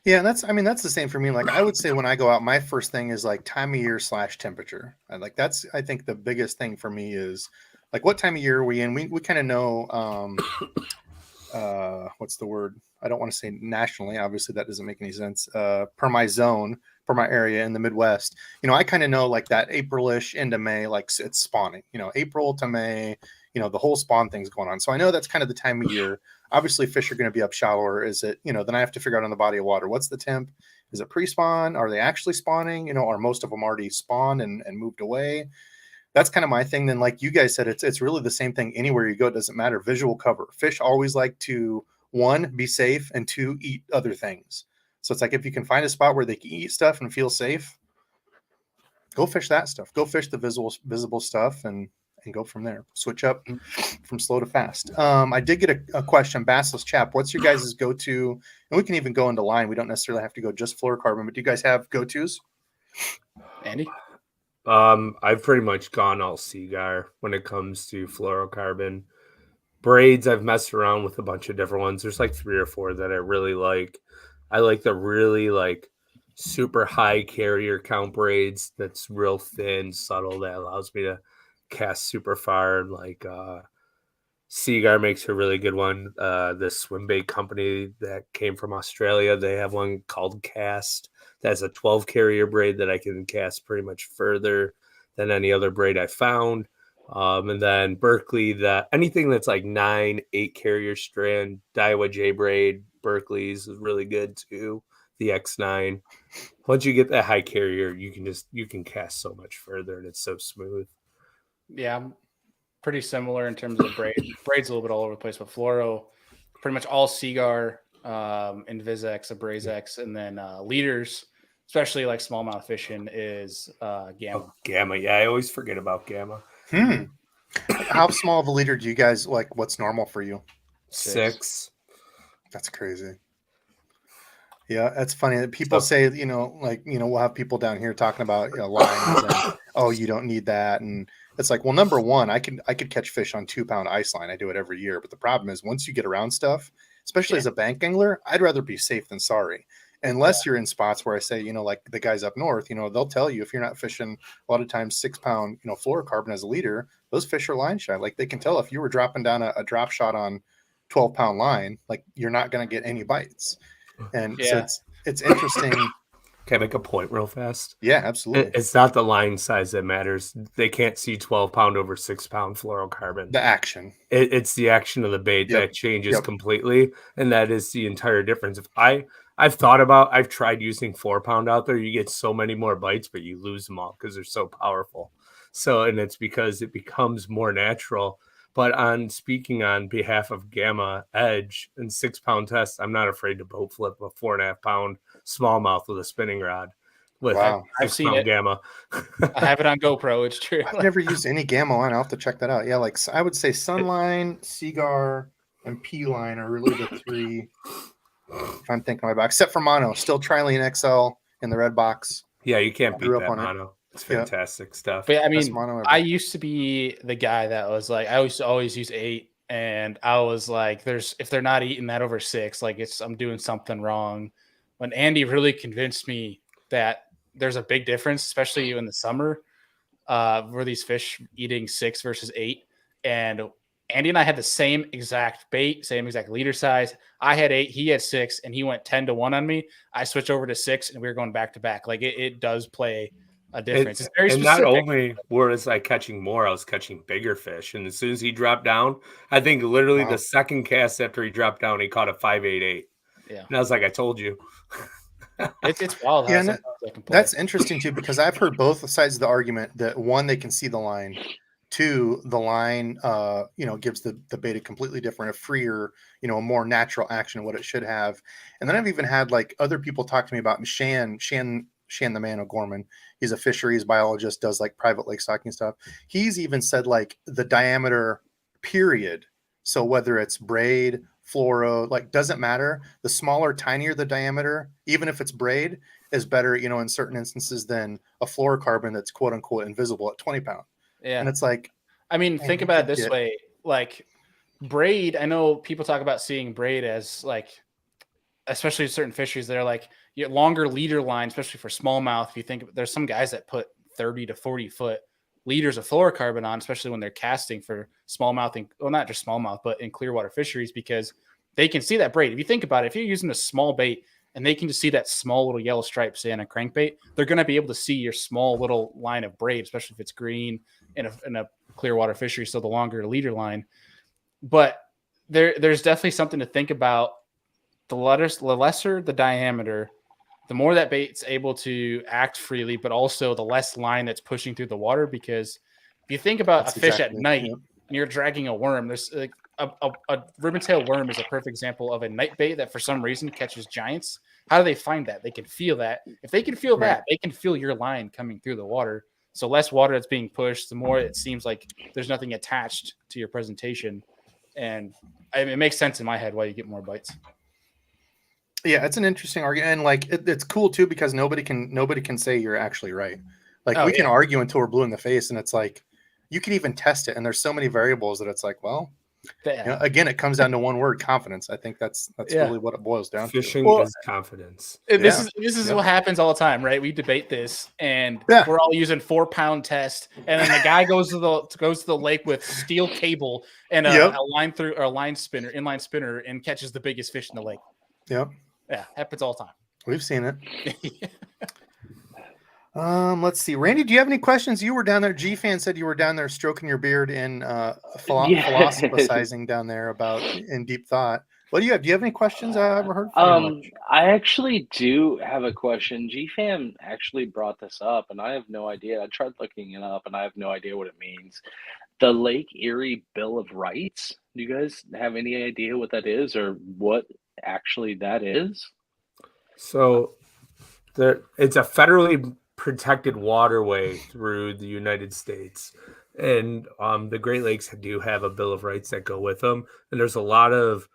Yeah, that's the same for me. Like I would say when I go out, my first thing is like time of year / temperature. And like that's, I think the biggest thing for me is like what time of year are we in? We kind of know what's the word? I don't want to say nationally, obviously that doesn't make any sense. Per my zone, per my area in the Midwest, I kind of know like that April-ish into May, like it's spawning, April to May, the whole spawn thing's going on. So I know that's kind of the time of year. Obviously fish are going to be up shallower. Is it, then I have to figure out on the body of water, what's the temp? Is it pre-spawn? Are they actually spawning? Are most of them already spawned and moved away? That's kind of my thing. Then like you guys said, it's really the same thing anywhere you go. It doesn't matter. Visual cover. Fish always like to, 1, be safe, and 2, eat other things. So it's like if you can find a spot where they can eat stuff and feel safe, go fish that stuff. Go fish the visible stuff and go from there. Switch up from slow to fast. I did get a question, Basilisk Chap. What's your guys' go-to? And we can even go into line. We don't necessarily have to go just fluorocarbon, but do you guys have go-tos? Andy? I've pretty much gone all cigar when it comes to fluorocarbon. Braids, I've messed around with a bunch of different ones. There's like 3 or 4 that I really like. I like the really like super high carrier count braids that's real thin, subtle, that allows me to cast super far. Like Cigar makes a really good one. The swim bait company that came from Australia, they have one called Cast. That's a 12 carrier braid that I can cast pretty much further than any other braid I found. And then Berkeley, anything that's like 9, 8 carrier strand, Daiwa J braid, Berkeley's is really good too. The X9. Once you get that high carrier, you can cast so much further, and it's so smooth. Yeah, pretty similar in terms of braid. Braid's a little bit all over the place, but fluoro, pretty much all Cigar, Invisex, Abrazex, and then leaders, especially like smallmouth fishing, is Gamma. Oh, Gamma, yeah, I always forget about Gamma. How small of a leader do you guys like? What's normal for you? 6. That's crazy. Yeah, that's funny that people say, we'll have people down here talking about lines and oh, you don't need that, and it's like, well, number one, I could catch fish on 2-pound ice line. I do it every year, but the problem is once you get around stuff, especially as a bank angler, I'd rather be safe than sorry. Unless you're in spots where I say, like the guys up north, they'll tell you if you're not fishing a lot of times 6-pound, fluorocarbon as a leader, those fish are line shy. Like they can tell if you were dropping down a drop shot on 12-pound line, like you're not going to get any bites. And so it's interesting. Can I make a point real fast? Yeah, absolutely. It's not the line size that matters. They can't see 12-pound over 6-pound fluorocarbon. The action. It's the action of the bait that changes completely, and that is the entire difference. If I've tried using 4-pound out there, you get so many more bites, but you lose them all because they're so powerful. So, and it's because it becomes more natural. But speaking on behalf of Gamma Edge and 6-pound test, I'm not afraid to boat flip a 4.5-pound smallmouth with a spinning rod. I've seen it. Gamma. I have it on GoPro. It's true. I've never used any Gamma line. I'll have to check that out. Yeah, like I would say Sunline, Cigar, and P line are really the 3. If I'm thinking about, except for mono, still Trilene XL in the red box. Yeah, you can't beat Grew up that on it. mono. It's fantastic stuff. But I Best mean, mono ever. I used to be the guy that was like, I used to always use 8, and I was like, if they're not eating that over 6, like I'm doing something wrong. When Andy really convinced me that there's a big difference, especially in the summer, where these fish eating 6 versus 8, and Andy and I had the same exact bait, same exact leader size. I had 8, he had 6, and he went 10-1 on me. I switched over to 6, and we were going back to back. Like it does play a difference. It's very and specific. not only was I catching more, I was catching bigger fish. And as soon as he dropped down, I think literally the second cast after he dropped down, he caught a 5.88. Yeah, and I was like, I told you. it's wild. Yeah, that's interesting too, because I've heard both sides of the argument that one, they can see the line. 2, the line, gives the bait a completely different, a freer, a more natural action, what it should have. And then I've even had like other people talk to me about Shan the man O'Gorman. He's a fisheries biologist, does like private lake stocking stuff. He's even said like the diameter period. So whether it's braid, fluoro, like doesn't matter. The smaller, tinier the diameter, even if it's braid, is better, in certain instances than a fluorocarbon that's quote unquote invisible at 20 pound. Yeah. And it's like, I mean, think about it this way, like braid. I know people talk about seeing braid as like, especially certain fisheries, they're like longer leader line, especially for smallmouth. If you think there's some guys that put 30 to 40 foot leaders of fluorocarbon on, especially when they're casting for smallmouth, and well, not just smallmouth, but in clear water fisheries, because they can see that braid. If you think about it, if you're using a small bait and they can just see that small little yellow stripe, say, on a crankbait, they're going to be able to see your small little line of braid, especially if it's green in a clear water fishery, so the longer leader line. But there's definitely something to think about. The lesser the diameter, the more that bait's able to act freely, but also the less line that's pushing through the water. Because if you think about a fish at night, and you're dragging a worm, there's like a ribbon-tailed worm is a perfect example of a night bait that for some reason catches giants. How do they find that? They can feel that. If they can feel that, they can feel your line coming through the water. So less water that's being pushed, the more it seems like there's nothing attached to your presentation. And it makes sense in my head why you get more bites. Yeah, it's an interesting argument, and like it's cool too, because nobody can say you're actually right. Like we can argue until we're blue in the face, and it's like you can even test it, and there's so many variables that it's like, well, again, it comes down to one word: confidence. I think that's really what it boils down to. Fishing is confidence. This is what happens all the time, right? We debate this, and we're all using 4-pound test, and then the guy goes to the lake with steel cable and a inline spinner, and catches the biggest fish in the lake. Yep. Yeah, happens all the time. We've seen it. Let's see. Randy, do you have any questions? You were down there. G-Fan said you were down there stroking your beard and philosophizing down there about in deep thought. What do you have? Do you have any questions? I haven't heard from you much. I actually do have a question. G-Fan actually brought this up, and I have no idea. I tried looking it up, and I have no idea what it means. The Lake Erie Bill of Rights. Do you guys have any idea what that is, or what actually that is? So it's a federally protected waterway through the United States, and the Great Lakes do have a Bill of Rights that go with them, and there's a lot of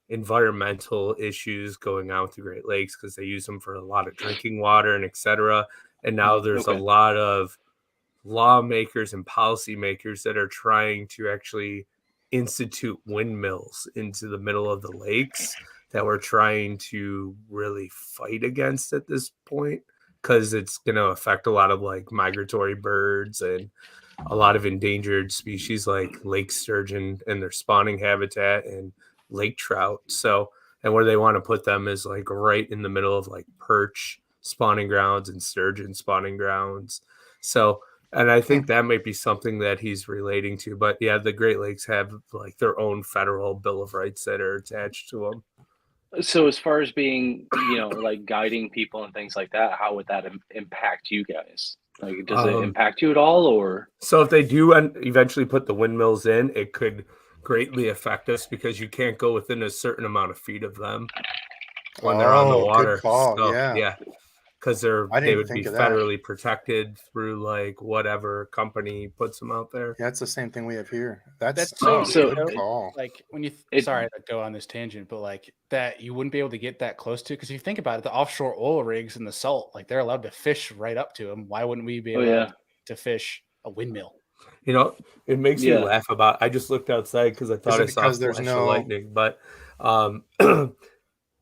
environmental issues going on with the Great Lakes because they use them for a lot of drinking water and etc. And now there's a lot of lawmakers and policymakers that are trying to actually institute windmills into the middle of the lakes that we're trying to really fight against at this point, because it's going to affect a lot of like migratory birds and a lot of endangered species like lake sturgeon and their spawning habitat and lake trout. So, and where they want to put them is like right in the middle of like perch spawning grounds and sturgeon spawning grounds. So, and I think that might be something that he's relating to. But yeah, the Great Lakes have like their own federal Bill of Rights that are attached to them. So as far as being, like guiding people and things like that, how would that impact you guys? Like, does it impact you at all, or? So if they do eventually put the windmills in, it could greatly affect us because you can't go within a certain amount of feet of them when they're on the water. Good call. So, yeah. because I didn't they even would be think of that. federally protected through like whatever company puts them out there. Yeah, it's the same thing we have here. That's so so- weird, though. call. Like when you It- sorry to go on this tangent, but like that you wouldn't be able to get that close to, because if you think about it, the offshore oil rigs and the salt, like they're allowed to fish right up to them. Why wouldn't we be Oh, allowed yeah. to fish a windmill? You know, it makes me Yeah. laugh about. I just looked outside because I thought it I saw a because there's flash no- of lightning, but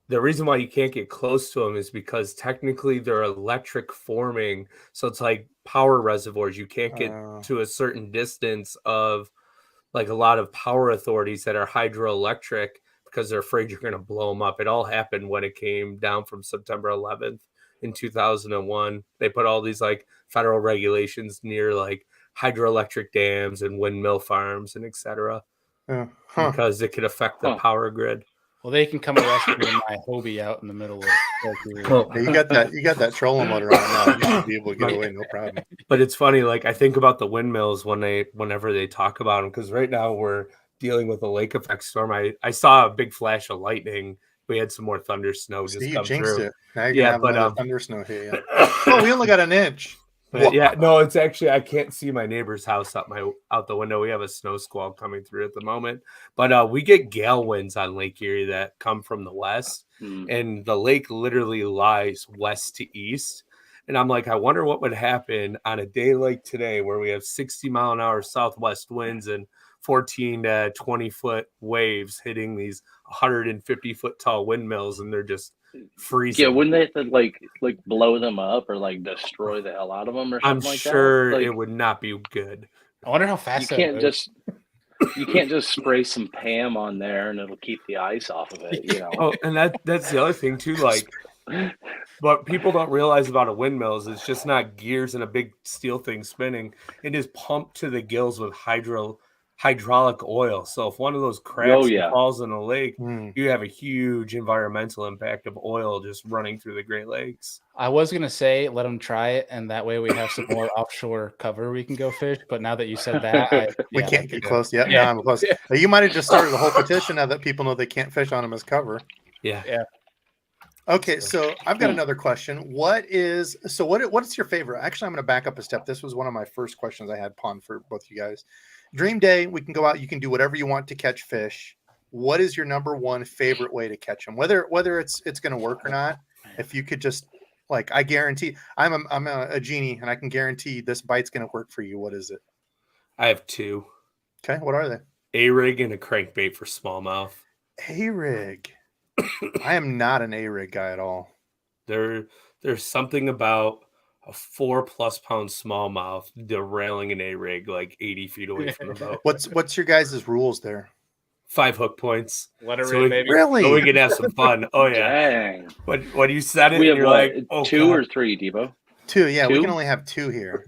the reason why you can't get close to them is because technically they're electric forming, so it's like power reservoirs. You can't get to a certain distance of like a lot of power authorities that are hydroelectric because they're afraid you're going to blow them up. It all happened when it came down from September 11th in 2001. They put all these like federal regulations near like hydroelectric dams and windmill farms and etc. because it could affect the power grid. Well, they can come arrest me in my Hobie out in the middle of Oh. Yeah, you got that trolling motor on now. You should be able to get away, no problem. But it's funny, like I think about the windmills whenever they talk about them, because right now we're dealing with a lake effect storm. I saw a big flash of lightning. We had some more thunder snow just See, you come jinxed through. it. Now you're Yeah, gonna have but, another thunder snow here. Yeah. Oh, we only got an inch. But yeah, no, it's actually I can't see my neighbor's house out the window. We have a snow squall coming through at the moment. But we get gale winds on Lake Erie that come from the west, and the lake literally lies west to east. And I'm like, I wonder what would happen on a day like today where we have 60-mile-an-hour southwest winds and 14 to 20-foot waves hitting these 150-foot tall windmills, and they're just freezing. Yeah, wouldn't they have to like blow them up or like destroy the hell out of them or something I'm like sure that? Like, it would not be good. I wonder how fast you that can't moves. you can't just spray some Pam on there and it'll keep the ice off of it, you know. Oh, and that's the other thing too. Like, what people don't realize about a windmill is it's just not gears and a big steel thing spinning. It is pumped to the gills with hydraulic oil. So if one of those cracks and falls in a lake, you have a huge environmental impact of oil just running through the Great Lakes. I was gonna say let them try it, and that way we have some more offshore cover we can go fish. But now that you said that, we can't get close yet. Yeah. No, I'm close. You might have just started the whole petition now that people know they can't fish on them as cover. Yeah. Okay, so I've got another question. What's your favorite? Actually, I'm going to back up a step. This was one of my first questions I had pawned for both you guys. Dream day, we can go out. You can do whatever you want to catch fish. What is your number one favorite way to catch them? Whether it's going to work or not. If you could just like, I guarantee I'm a genie and I can guarantee this bite's going to work for you. What is it? I have two. Okay, what are they? A-rig and a crankbait for smallmouth. A-rig. I am not an A-rig guy at all. There's something about a 4+ pound smallmouth derailing an A-rig like 80 feet away from the boat. What's your guys' rules there? 5 hook points. Let her So in, baby. Really? So we can have some fun. Oh yeah. Dang. When you said it, We have you're what, like, oh, 2 God. or 3, Debo? 2, yeah. We Two? can only have 2 here.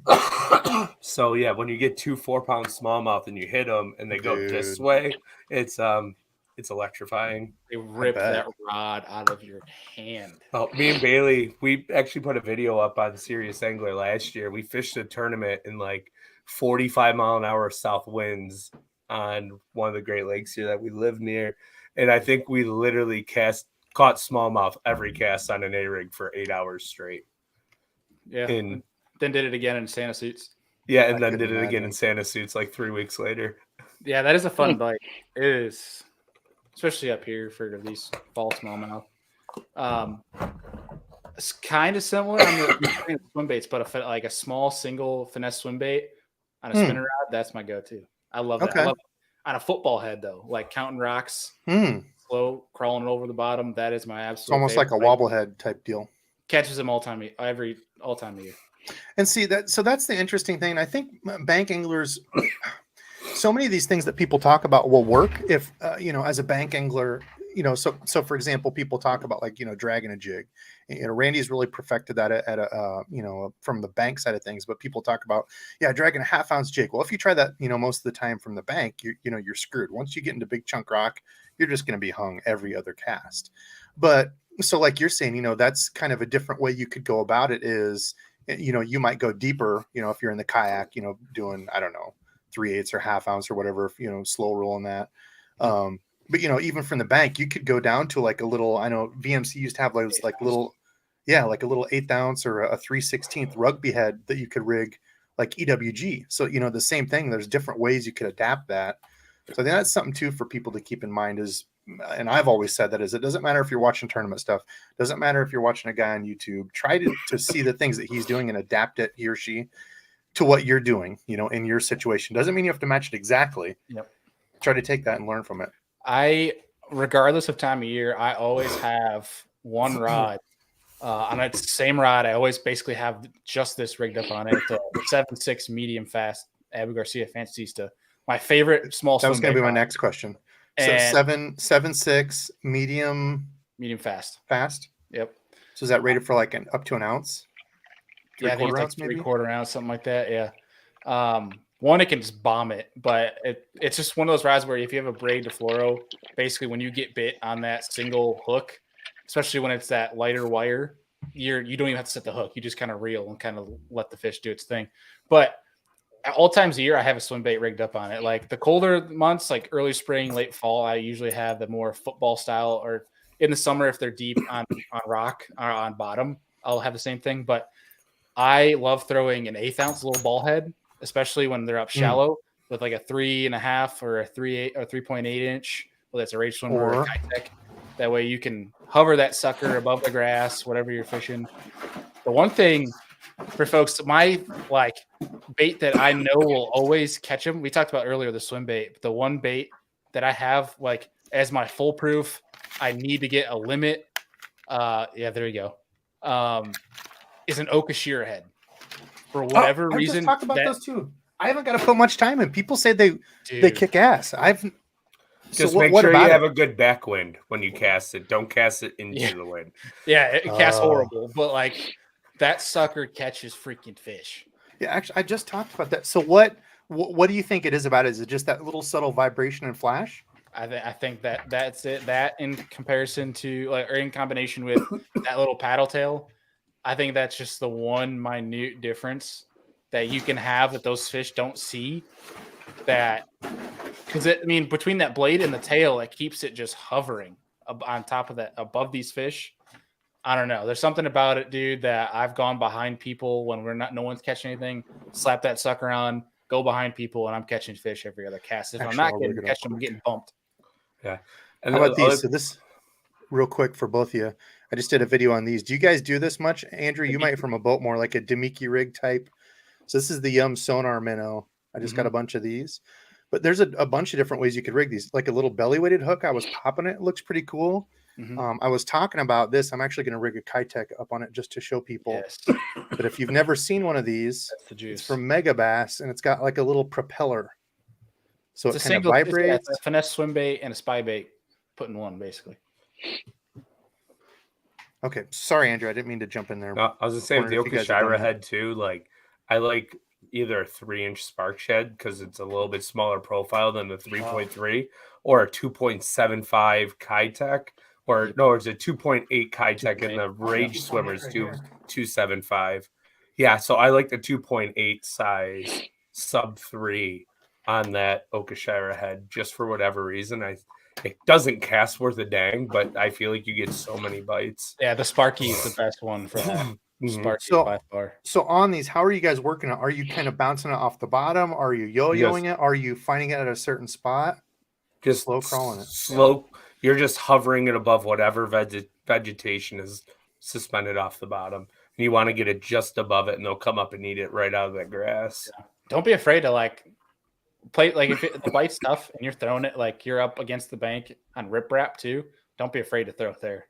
So yeah, when you get 2 4-pound smallmouth and you hit them and they go this Dude. way, it's electrifying. They rip bet. that rod out of your hand. Oh, me and Bailey, we actually put a video up on Serious Angler last year. We fished a tournament in like 45-mile-an-hour south winds on one of the Great Lakes here that we live near, and I think we literally caught smallmouth every cast on an A-rig for 8 hours straight. Yeah. And then did it again in Santa suits. yeah, and I then couldn't did it again imagine. in Santa suits like 3 weeks later. Yeah, that is a fun bite. It is, especially up here for these fall smallmouth. It's kind of similar on the swim baits, but like a small single finesse swim bait on a spinner rod, that's my go-to. I love that. Okay. I love on a football head though, like counting rocks, slow crawling over the bottom. That is my absolute. It's almost like a favorite. wobblehead type deal. Catches them all time of year. And see that, so that's the interesting thing. I think bank anglers, so many of these things that people talk about will work if as a bank angler, so for example, people talk about like dragging a jig. Randy's really perfected that at a from the bank side of things. But people talk about dragging a 1/2 ounce jig. Well, if you try that most of the time from the bank, you're screwed. Once you get into big chunk rock, you're just going to be hung every other cast. But so like you're saying, that's kind of a different way you could go about it. Is you might go deeper, if you're in the kayak, doing, I don't know, 3/8 or 1/2 ounce or whatever, slow rolling that. But, even from the bank, you could go down to like a little, I know VMC used to have those like little, Yeah, like a little 1/8 ounce or a 3/16 rugby head that you could rig like EWG. So, the same thing. There's different ways you could adapt that. So I think that's something too for people to keep in mind is, and I've always said that is, it doesn't matter if you're watching tournament stuff, doesn't matter if you're watching a guy on YouTube, try to see the things that he's doing and adapt it, he or she, to what you're doing, in your situation. Doesn't mean you have to match it exactly. Yep. Try to take that and learn from it. Regardless of time of year, I always have one rod. On that same rod, I always basically have just this rigged up on it. The 7.6 medium fast Abu Garcia Fantasista. My favorite small. That was going to be my next question. So 7.6 medium fast. Fast. Yep. So is that rated for like up to an ounce? Yeah, I think it's like 3/4 ounce, something like that. Yeah. One, it can just bomb it, but it's just one of those rods where if you have a braid to fluoro, basically when you get bit on that single hook, especially when it's that lighter wire, you don't even have to set the hook. You just kind of reel and kind of let the fish do its thing. But at all times of year, I have a swim bait rigged up on it. Like the colder months, like early spring, late fall, I usually have the more football style, or in the summer, if they're deep on rock or on bottom, I'll have the same thing. But I love throwing an 1/8 ounce little ball head, especially when they're up shallow with like a 3.5 or a 3.8 or 3.8 inch. Well, that's a rage swimmer or a Kitech. That way you can hover that sucker above the grass, whatever you're fishing. The one thing for folks, my bait that I know will always catch them. We talked about earlier the swim bait, but the one bait that I have as my foolproof, I need to get a limit. There you go. Is an Okashira head. For whatever reason, talk about those too. I haven't got to put much time in. People say they kick ass. Just make sure you have a good backwind when you cast it. Don't cast it into the wind. Yeah, it casts horrible, but that sucker catches freaking fish. Yeah, actually, I just talked about that. So what do you think it is about it? Is it just that little subtle vibration and flash? I think that's it. That in comparison to or in combination with that little paddle tail, I think that's just the one minute difference that you can have that those fish don't see. Because between that blade and the tail, it keeps it just hovering on top of that, above these fish. I don't know. There's something about it, dude, that I've gone behind people when no one's catching anything, slap that sucker on, go behind people, and I'm catching fish every other cast. If I'm not getting catching, I'm getting bumped. Yeah. And how about these? So this, real quick for both of you, I just did a video on these. Do you guys do this much? Andrew, you might from a boat more like a Demiki rig type. So this is the Yum Sonar Minnow. I just got a bunch of these. But there's a bunch of different ways you could rig these. Like a little belly-weighted hook. I was popping it. It looks pretty cool. I was talking about this. I'm actually going to rig a Kitech up on it just to show people. Yes. But if you've never seen one of these, that's the juice. It's from Mega Bass, and it's got like a little propeller. So it's it kind of vibrates. It's a finesse swim bait and a spy bait put in one, basically. Okay. Sorry, Andrew. I didn't mean to jump in there. No, I was just saying the Okashira head too. I like either a 3-inch spark shed because it's a little bit smaller profile than the 3.3, or a 2.75 Kitech, it's a 2.8 Kitech, and the Rage Swimmers do 2.75. Yeah, so I like the 2.8 size sub 3 on that Okashira head just for whatever reason. It doesn't cast worth a dang, but I feel like you get so many bites. Yeah, the Sparky is the best one for that. Sparky by far. So on these, how are you guys working it? Are you kind of bouncing it off the bottom? Are you yo-yoing it? Are you finding it at a certain spot? Just slow crawling it. Slow. Yeah. You're just hovering it above whatever vegetation is suspended off the bottom. And you want to get it just above it, and they'll come up and eat it right out of that grass. Yeah. Don't be afraid to play if the bite's tough and you're throwing it you're up against the bank on riprap too. Don't be afraid to throw it there.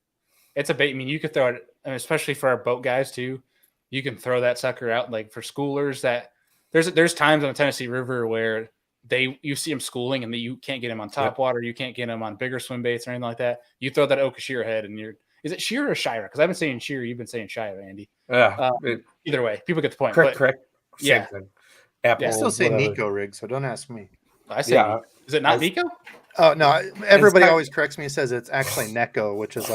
It's a bait. You could throw it, especially for our boat guys too. You can throw that sucker out for schoolers. That there's times on the Tennessee River where you see them schooling and you can't get them on top water. You can't get them on bigger swim baits or anything like that. You throw that Okashira head and is it shear or shira? Because I've been saying shear. You've been saying shira, Andy. Yeah. Either way, people get the point. Correct. Yeah. Apple, I still say Nico rig, so don't ask me. I say, is it not Nico? Oh no! Everybody always corrects me and says it's actually Neko, which is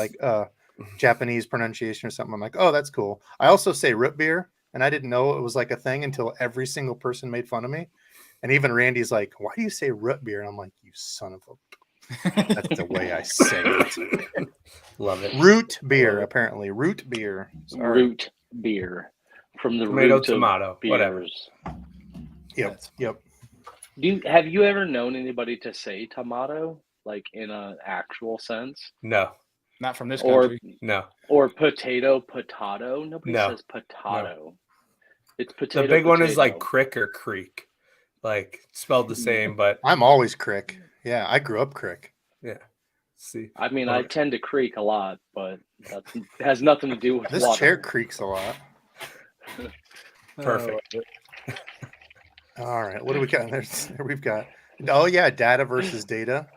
Japanese pronunciation or something. I'm like, oh, that's cool. I also say root beer, and I didn't know it was a thing until every single person made fun of me, and even Randy's like, "Why do you say root beer?" And I'm like, "You son of a." That's the way I say it. Love it. Root beer, apparently. Root beer. Sorry. Root beer from the Tomato, root tomato, of whatever. beers. Yep. Have you ever known anybody to say tomato, like in an actual sense? No, Not from this Or country. no. or potato? Nobody No. says potato. It's potato. The big one is like potato. crick or creek, like spelled the same, but I'm always crick. Yeah, I grew up crick. yeah. See, I mean, I Love it. tend to creak a lot, but that has nothing to do with This water. chair creaks a lot. Perfect. All right, what do we got? There we've got. Oh yeah, data versus data.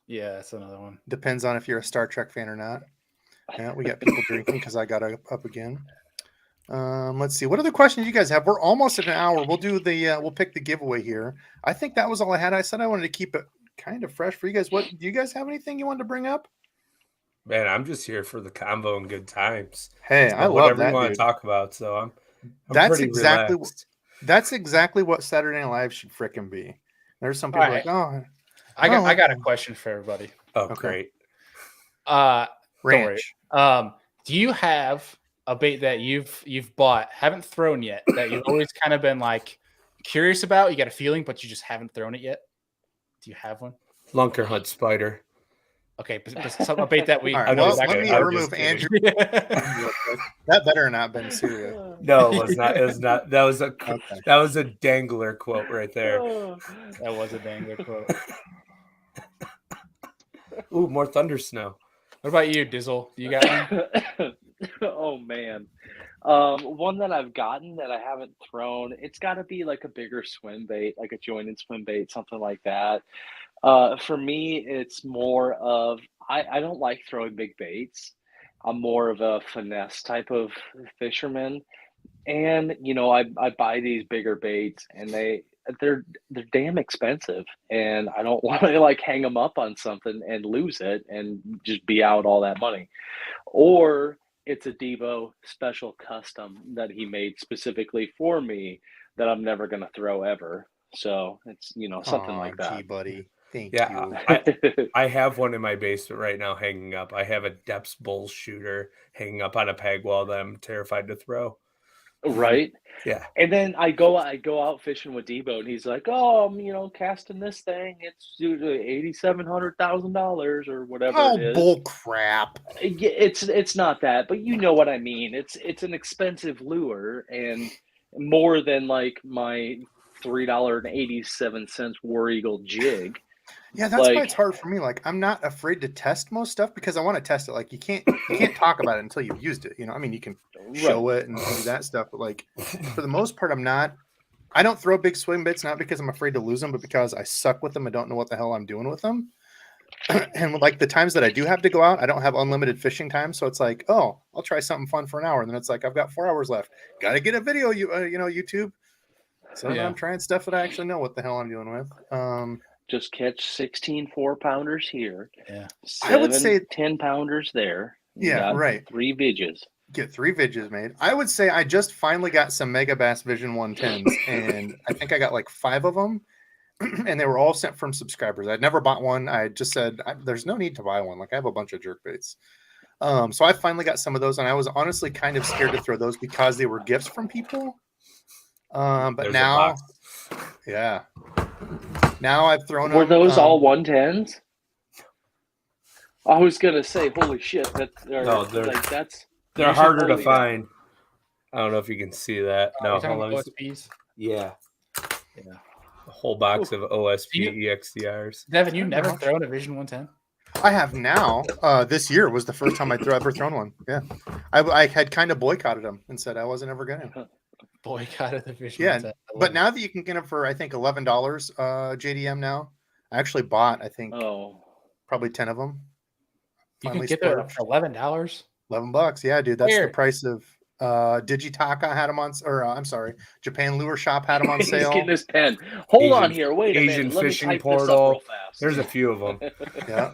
Yeah, that's another one. Depends on if you're a Star Trek fan or not. Yeah, we got people drinking because I got up again. Let's see. What other questions you guys have? We're almost at an hour. We'll do the we'll pick the giveaway here. I think that was all I had. I said I wanted to keep it kind of fresh for you guys. What do you guys have anything you wanted to bring up? Man, I'm just here for the combo and good times. Hey, So I love whatever that. you want Dude. to talk about. So I'm That's pretty exactly relaxed. That's exactly what Saturday Night Live should frickin' be. There's some people All right. like, oh, I got a question for everybody. Oh, Okay. great. Don't worry. ranch. Do you have a bait that you've bought, haven't thrown yet, that you've always kind of been like curious about? You got a feeling, but you just haven't thrown it yet. Do you have one? Lunker hunt spider. Okay, but a bait that we. All I right, know well, exactly let me what I'm remove kidding. Andrew. That better not been serious. No, it was not. It was not. That was a Okay. that was a dangler quote right there. That was a dangler quote. Ooh, more thunder snow. What about you, Dizzle? You got one? Oh man. One that I've gotten that I haven't thrown, it's got to be like a bigger swim bait, like a jointed swim bait, something like that. For me, it's more of I don't like throwing big baits. I'm more of a finesse type of fisherman. And I buy these bigger baits and they're damn expensive. And I don't want to like hang them up on something and lose it and just be out all that money. Or it's a Debo special custom that he made specifically for me that I'm never going to throw ever. So it's, something like Gee, that. buddy. Thank Yeah, you. I have one in my basement right now hanging up. I have a Depths bull shooter hanging up on a peg wall that I'm terrified to throw. Right. Yeah. And then I go out fishing with Debo, and he's like, "Oh, I'm casting this thing. It's $8,700,000 or whatever Oh, it is." bull crap. Yeah, it's not that, but you know what I mean. It's an expensive lure and more than like my $3.87 War Eagle jig. Yeah, that's why Like- it's hard for me. Like, I'm not afraid to test most stuff because I want to test it. Like, you can't talk about it until you've used it. I mean, you can show it and do that stuff, but like for the most part, I don't throw big swing bits, not because I'm afraid to lose them, but because I suck with them. I don't know what the hell I'm doing with them. And like the times that I do have to go out, I don't have unlimited fishing time. So it's like, oh, I'll try something fun for an hour. And then it's like, I've got 4 hours left. Got to get a video, YouTube. So then I'm trying stuff that I actually know what the hell I'm dealing with. Just catch 16 4-pounders here. Yeah. 7 I would say 10-pounders there. You Yeah, got right. 3 vidges. Get 3 vidges made. I would say I just finally got some Mega Bass Vision 110s, and I think I got like 5 of them, and they were all sent from subscribers. I'd never bought one. I just said, there's no need to buy one. Like, I have a bunch of jerk baits. So I finally got some of those, and I was honestly kind of scared to throw those because they were gifts from people. But There's a now, box. yeah. Now I've thrown Were them. those all 110s? I was gonna say, holy shit! No, that's They're you should harder to hold me find. I don't know if you can see that. No, Are you talking hold about on. OSPs? Yeah. Yeah. A whole box of OSP You- EXDRs. Devin, you never thrown a Vision 110? I have now. This year was the first time I'd ever thrown one. Yeah, I had kind of boycotted them and said I wasn't ever gonna. Boycotted the Vision Yeah, 110. but now that you can get them for I think $11 JDM now, I actually bought I think probably 10 of them. You Finally can get them splurged. for $11. $11. Yeah, dude, that's Where? the price of Digitaka had them on, or I'm sorry, Japan Lure Shop had them on He's sale. getting his pen. Hold on Asian, here. Wait a Asian minute. Let me fishing type this up real portal. fast. There's a few of them. Yeah.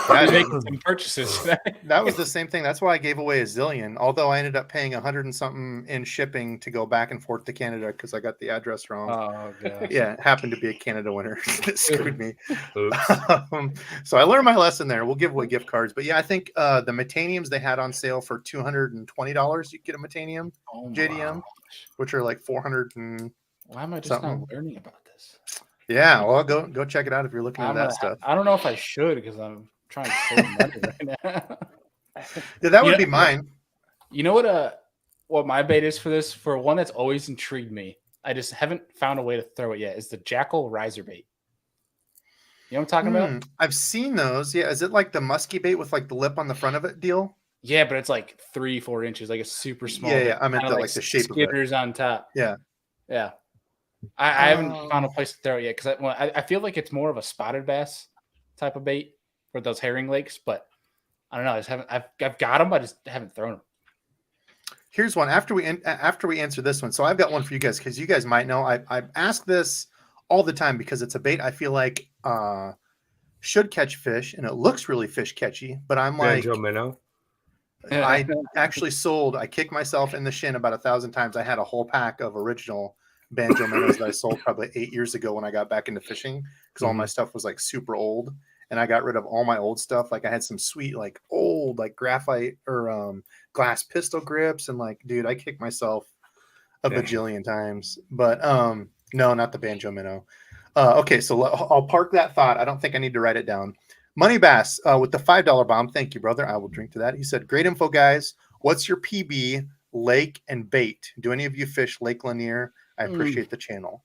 You're making some purchases today. That was the same thing. That's why I gave away a zillion. Although I ended up paying 100 and something in shipping to go back and forth to Canada because I got the address wrong. Oh gosh. Yeah, it happened to be a Canada winner that screwed me. Oops. So I learned my lesson there. We'll give away gift cards, but yeah, I think the Metaniums they had on sale for $220. You get a Metanium Oh my JDM, gosh. which are like 400 and Why am I just something. not learning about this? Yeah. Well, go check it out if you're looking into that stuff. I don't know if I should because I'm trying to save money right now. Yeah, that would Yeah. be mine. You know what my bait is for this? For one that's always intrigued me. I just haven't found a way to throw it yet. Is the Jackal riser bait. You know what I'm talking about? I've seen those. Yeah, is it like the musky bait with like the lip on the front of it deal? Yeah, but it's like 3-4 inches, like a super small. Yeah, bait, yeah. I meant kinda like the shape of it. skitters on top. Yeah. Yeah. I haven't found a place to throw it yet because I feel like it's more of a spotted bass type of bait for those herring lakes, but I don't know. I just haven't. I've got them. I just haven't thrown them. Here's one after we answer this one. So I've got one for you guys because you guys might know I ask this all the time because it's a bait I feel like should catch fish and it looks really fish catchy, but I'm like Banjo minnow. I actually sold. I kicked myself in the shin about 1,000 times. I had a whole pack of original banjo minnows that I sold probably 8 years ago when I got back into fishing because all my stuff was like super old, and I got rid of all my old stuff. Like I had some sweet like old like graphite or glass pistol grips, and like dude, I kicked myself a bajillion times. But no, not the banjo minnow. Okay, so I'll park that thought. I don't think I need to write it down. Money Bass with the $5 bomb. Thank you, brother. I will drink to that. He said, great info, guys. What's your PB, lake, and bait? Do any of you fish Lake Lanier? I appreciate the channel.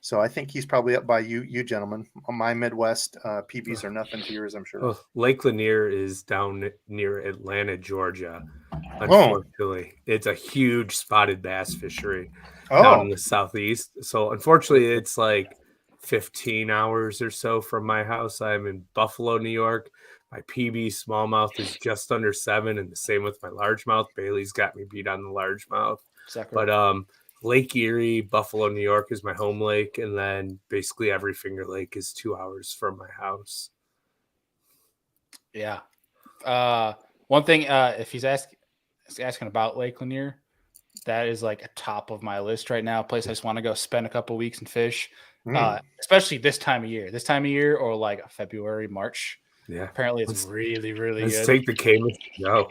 So I think he's probably up by you gentlemen. My Midwest PBs are nothing to yours, I'm sure. Oh, Lake Lanier is down near Atlanta, Georgia. Unfortunately, it's a huge spotted bass fishery down in the southeast. So unfortunately, it's like 15 hours or so from my house. I'm in Buffalo, New York. My PB smallmouth is just under 7, and the same with my largemouth. Bailey's got me beat on the largemouth. Exactly. But Lake Erie, Buffalo, New York is my home lake, and then basically every Finger Lake is 2 hours from my house. Yeah. One thing, if he's asking about Lake Lanier, that is like a top of my list right now. A place I just want to go spend a couple weeks and fish, especially this time of year. This time of year, or like February, March. Yeah. Apparently, it's really, really Let's good. take the Cayman. No.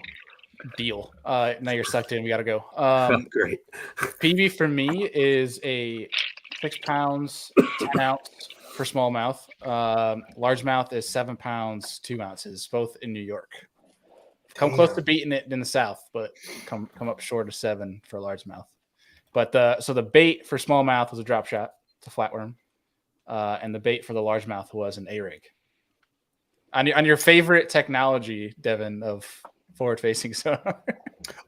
Deal. Now you're sucked in. We got to go. Great. PB for me is a 6 pounds, 10 ounce for smallmouth. Largemouth is 7 pounds, 2 ounces, both in New York. Come close to beating it in the South, but come up short of 7 for largemouth. But the bait for smallmouth was a drop shot. It's a flatworm. And the bait for the largemouth was an A-rig. On your favorite technology, Devin, of forward-facing sonar.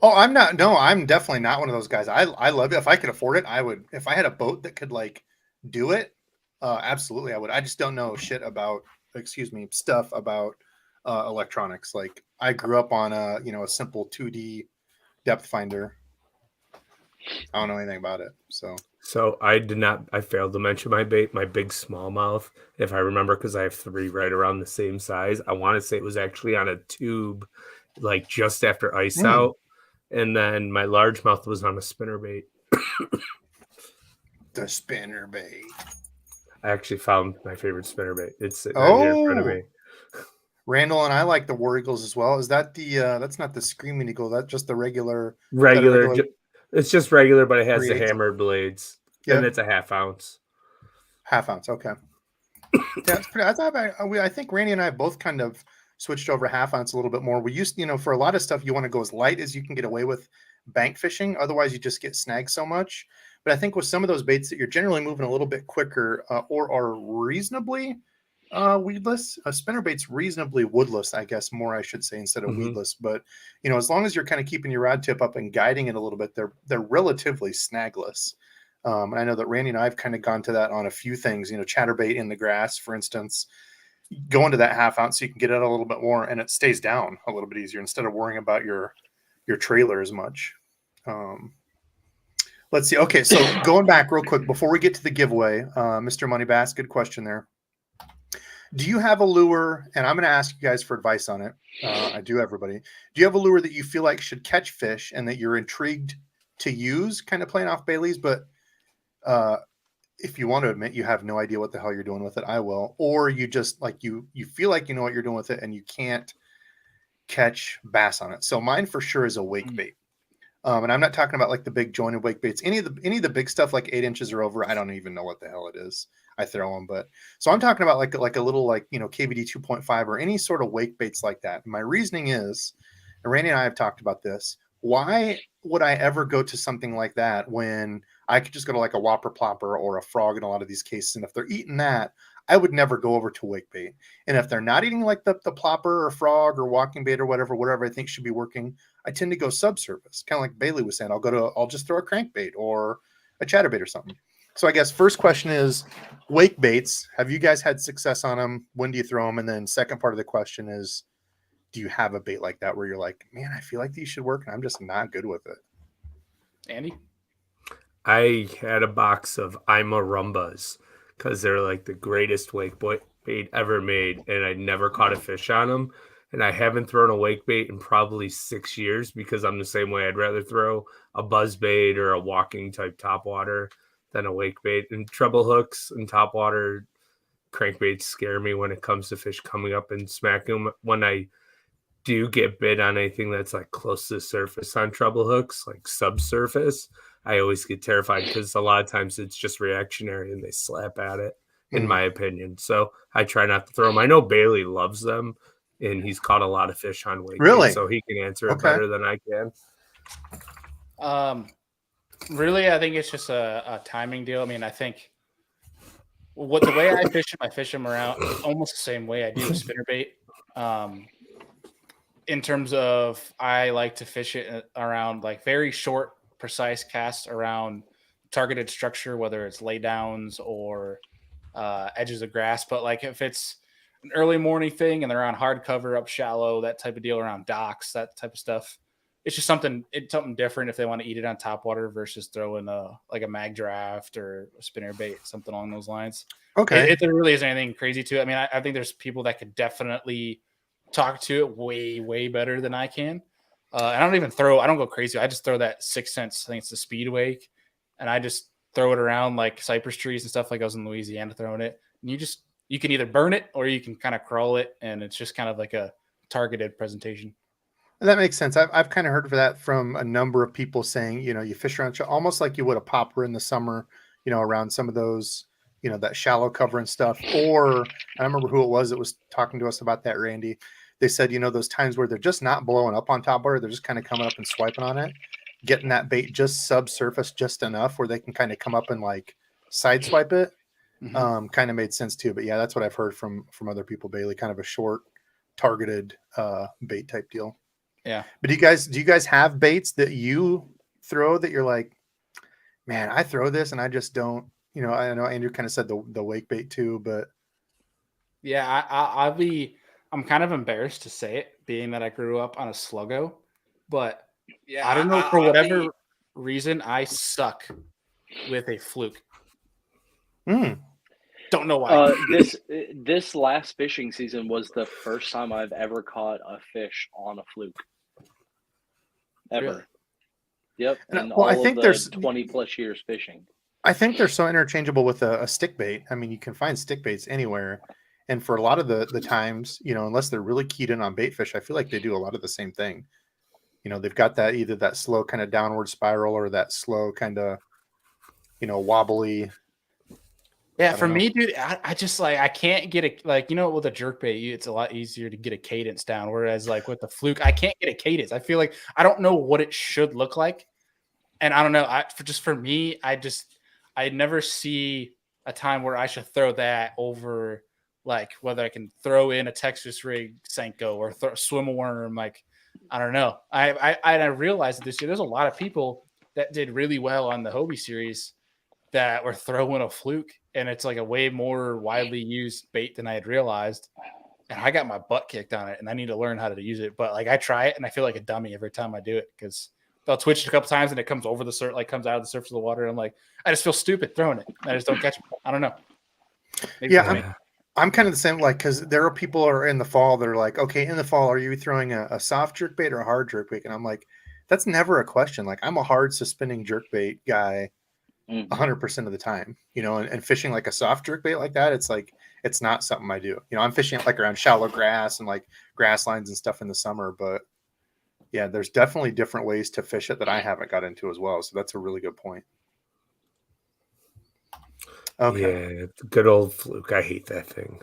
Oh, I'm not. No, I'm definitely not one of those guys. I love it. If I could afford it, I would. If I had a boat that could like do it, absolutely, I would. I just don't know stuff about electronics. Like I grew up on a simple 2D depth finder. I don't know anything about it. So I failed to mention my bait, my big smallmouth, if I remember, because I have 3 right around the same size. I want to say it was actually on a tube, like just after ice out. And then my largemouth was on a spinnerbait. The spinnerbait. I actually found my favorite spinnerbait. It's sitting right here in front of me. Randall and I like the War Eagles as well. Is that the that's not the Screaming Eagle, that's just the regular It's just regular, but it has the 3/8? hammered blades. Yep. And it's a half ounce. Half ounce, okay. Yeah, it's pretty. I think Randy and I both kind of switched over half ounce a little bit more. We used, for a lot of stuff, you want to go as light as you can get away with bank fishing. Otherwise, you just get snagged so much. But I think with some of those baits that you're generally moving a little bit quicker or are reasonably weedless, a spinnerbait's reasonably woodless, I guess I should say, instead of weedless. But as long as you're kind of keeping your rod tip up and guiding it a little bit, they're relatively snagless. And I know that Randy and I have kind of gone to that on a few things, chatterbait in the grass, for instance, go into that half ounce so you can get it a little bit more and it stays down a little bit easier instead of worrying about your trailer as much. Let's see. Okay, so going back real quick before we get to the giveaway, Mr. Moneybass, good question there. Do you have a lure? And I'm going to ask you guys for advice on it. I do, everybody. Do you have a lure that you feel like should catch fish and that you're intrigued to use, kind of playing off Bailey's, but if you want to admit you have no idea what the hell you're doing with it, I will. Or you just like you feel like you know what you're doing with it and you can't catch bass on it. So mine for sure is a wake bait. And I'm not talking about like the big jointed wake baits. Any of the big stuff like 8 inches or over, I don't even know what the hell it is. I throw them, but so I'm talking about like a little like KVD 2.5 or any sort of wake baits like that. And my reasoning is, and Randy and I have talked about this. Why would I ever go to something like that when I could just go to like a whopper plopper or a frog in a lot of these cases? And if they're eating that, I would never go over to wake bait. And if they're not eating like the plopper or frog or walking bait or whatever I think should be working, I tend to go subsurface, kind of like Bailey was saying. I'll just throw a crankbait or a chatterbait or something. So I guess first question is wake baits. Have you guys had success on them? When do you throw them? And then second part of the question is, do you have a bait like that where you're like, man, I feel like these should work and I'm just not good with it? Andy? I had a box of Ima Rumbas because they're like the greatest wake bait ever made, and I never caught a fish on them. And I haven't thrown a wake bait in probably 6 years because I'm the same way. I'd rather throw a buzz bait or a walking type topwater than a wake bait. And treble hooks and topwater crankbaits scare me when it comes to fish coming up and smacking them. When I do get bit on anything that's like close to the surface on treble hooks, like subsurface, I always get terrified because a lot of times it's just reactionary and they slap at it, in my opinion. So I try not to throw them. I know Bailey loves them, and he's caught a lot of fish on wake bait, so he can answer it better than I can. Really, I think it's just a timing deal. I mean, I think the way I fish them around almost the same way I do a spinnerbait. In terms of, I like to fish it around like very short, precise casts around targeted structure, whether it's laydowns or edges of grass. But like if it's an early morning thing and they're on hard cover up shallow, that type of deal around docks, that type of stuff, it's just something different if they want to eat it on top water versus throwing a mag draft or a spinner bait, something along those lines. Okay. If there really isn't anything crazy to it. I mean, I think there's people that could definitely talk to it way, way better than I can. And I don't go crazy. I just throw that 6 cents. I think it's the speed wake. And I just throw it around like cypress trees and stuff, like I was in Louisiana throwing it. And you can either burn it or you can kind of crawl it. And it's just kind of like a targeted presentation. That makes sense. I've kind of heard of that from a number of people saying, you fish around almost like you would a popper in the summer, around some of those, that shallow cover and stuff. Or I remember who it was that was talking to us about that, Randy. They said, those times where they're just not blowing up on top water, they're just kind of coming up and swiping on it, getting that bait just subsurface just enough where they can kind of come up and like side swipe it. Kind of made sense too. But yeah, that's what I've heard from other people, Bailey, kind of a short targeted bait type deal. Yeah. But do you guys have baits that you throw that you're like, man, I throw this and I just don't, I know Andrew kind of said the wake bait too, but yeah, I'm kind of embarrassed to say it, being that I grew up on a sluggo, but yeah, I don't know, for whatever reason, I suck with a fluke. Don't know why. This last fishing season was the first time I've ever caught a fish on a fluke. Ever. Really? Yep. And I think there's 20 plus years fishing. I think they're so interchangeable with a stick bait. I mean, you can find stick baits anywhere. And for a lot of the times, unless they're really keyed in on bait fish, I feel like they do a lot of the same thing. They've got that either that slow kind of downward spiral or that slow kind of, wobbly. Yeah, for me, dude, I just I can't get with a jerk bait, it's a lot easier to get a cadence down. Whereas like with the fluke, I can't get a cadence. I feel like I don't know what it should look like. And I don't know. For me, I never see a time where I should throw that over like whether I can throw in a Texas rig Senko or swim a worm. Like, I don't know. I realized this year there's a lot of people that did really well on the Hobie series that were throwing a fluke, and it's like a way more widely used bait than I had realized. And I got my butt kicked on it, and I need to learn how to use it. But like I try it, and I feel like a dummy every time I do it because they'll twitch it a couple times and it comes over the comes out of the surface of the water. I'm like, I just feel stupid throwing it. I just don't catch them. I don't know. Maybe I'm kind of the same, like, because there are people who are in the fall that are like, okay, in the fall, are you throwing a soft jerk bait or a hard jerk bait? And I'm like, that's never a question. Like, I'm a hard suspending jerk bait guy 100% of the time, and fishing like a soft jerk bait like that, it's like, it's not something I do. I'm fishing like around shallow grass and like grass lines and stuff in the summer. But yeah, there's definitely different ways to fish it that I haven't got into as well. So that's a really good point. Okay. Yeah, good old fluke. I hate that thing.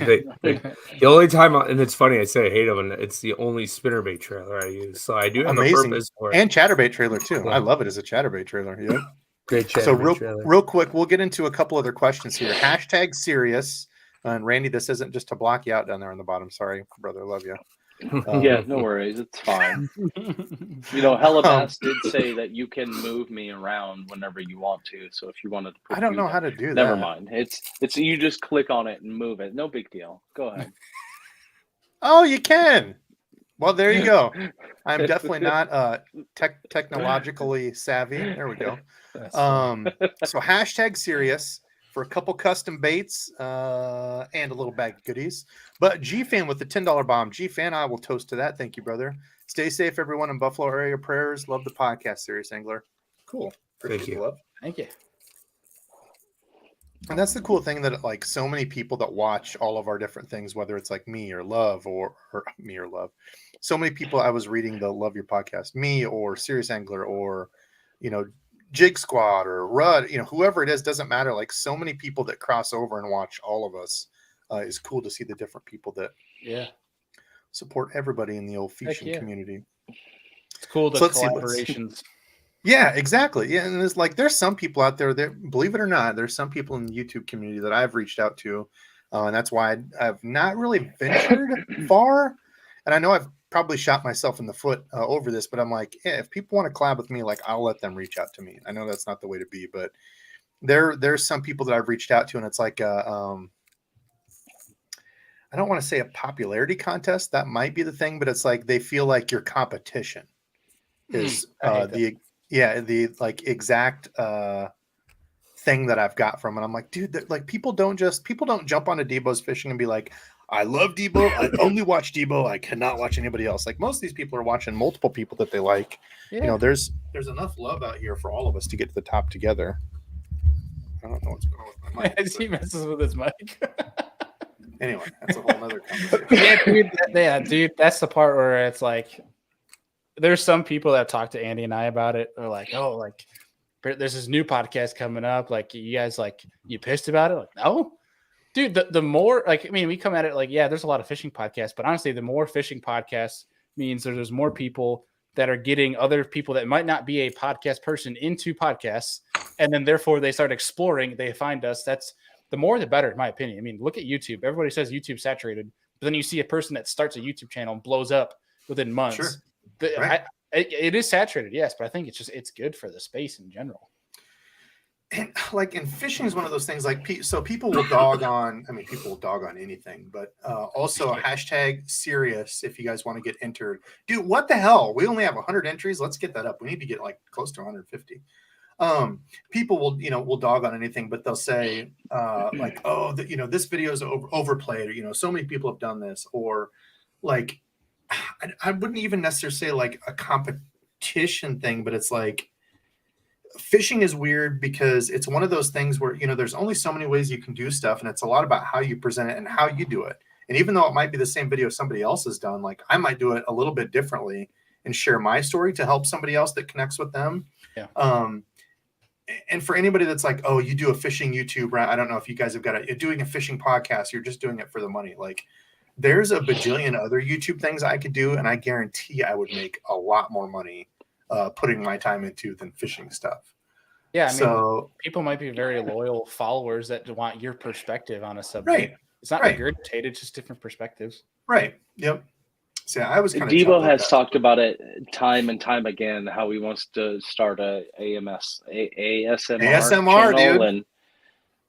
The only time, and it's funny, I say I hate them, and it's the only spinnerbait trailer I use. So I do have a purpose for it. And chatterbait trailer too. Yeah. I love it as a chatterbait trailer. Yeah. Great chatterbait so trailer. Real quick, we'll get into a couple other questions here. # serious. And Randy, this isn't just to block you out down there on the bottom. Sorry, brother. Love you. Yeah, no worries. It's fine. Hellabass did say that you can move me around whenever you want to. So if you wanted to, I don't know how to do that. Never mind. It's you just click on it and move it. No big deal. Go ahead. Oh, you can. Well, there you go. I'm definitely not technologically savvy. There we go. So # serious for a couple custom baits and a little bag of goodies. But G-Fan with the $10 bomb. G-Fan, I will toast to that. Thank you, brother. Stay safe, everyone in Buffalo area. Prayers. Love the podcast, Serious Angler. Cool. Thank you. Love. Thank you. And that's the cool thing that like so many people that watch all of our different things, whether it's like me or Love or me or Love. So many people I was reading the Love Your Podcast, me or Serious Angler or, Jig Squad or Rudd, whoever it is, doesn't matter. Like so many people that cross over and watch all of us is cool to see the different people that support everybody in the old fishing community. It's cool. The collaborations. Yeah, exactly. Yeah. And it's like, there's some people out there that, believe it or not, there's some people in the YouTube community that I've reached out to. And that's why I've not really ventured far. And I know I've probably shot myself in the foot over this, but I'm like, yeah, if people want to collab with me, like I'll let them reach out to me. I know that's not the way to be, but there's some people that I've reached out to, and it's like I don't want to say a popularity contest. That might be the thing, but it's like they feel like your competition is the like exact thing that I've got from it. I'm like, dude, like people don't jump onto DEBO'S fishing and be like, I love Debo. I only watch Debo. I cannot watch anybody else. Like most of these people are watching multiple people that they like. Yeah. There's enough love out here for all of us to get to the top together. I don't know what's going on with my mic. As he messes with his mic. Anyway, that's a whole nother conversation. Dude, that's the part where it's like, there's some people that talk to Andy and I about it. They're like, oh, like there's this new podcast coming up. Like you guys, like you pissed about it? Like, no. Dude, the more, like, I mean, we come at it like, yeah, there's a lot of fishing podcasts, but honestly, the more fishing podcasts means there's more people that are getting other people that might not be a podcast person into podcasts. And then therefore they start exploring, they find us. That's the more, the better, in my opinion. I mean, look at YouTube. Everybody says YouTube's saturated, but then you see a person that starts a YouTube channel and blows up within months. Sure. Right. It is saturated, yes, but I think it's good for the space in general. And like, and fishing is one of those things like, so people will dog on, people will dog on anything, but also # serious if you guys want to get entered. Dude, what the hell? We only have 100 entries. Let's get that up. We need to get like close to 150. People will dog on anything, but they'll say like, oh, this video is overplayed, or, so many people have done this, or like, I wouldn't even necessarily say like a competition thing, but it's like, fishing is weird because it's one of those things where, there's only so many ways you can do stuff. And it's a lot about how you present it and how you do it. And even though it might be the same video somebody else has done, like I might do it a little bit differently and share my story to help somebody else that connects with them. Yeah. And for anybody that's like, oh, you do a fishing YouTube, right? I don't know if you guys have got you're doing a fishing podcast. You're just doing it for the money. Like there's a bajillion other YouTube things I could do. And I guarantee I would make a lot more money putting my time into than fishing stuff. Yeah, so people might be very loyal followers that want your perspective on a subject. Right. It's not regurgitated, it's just different perspectives. Right. Yep. So I was kind of Debo has talked about it time and time again, how he wants to start a ASMR channel, dude. And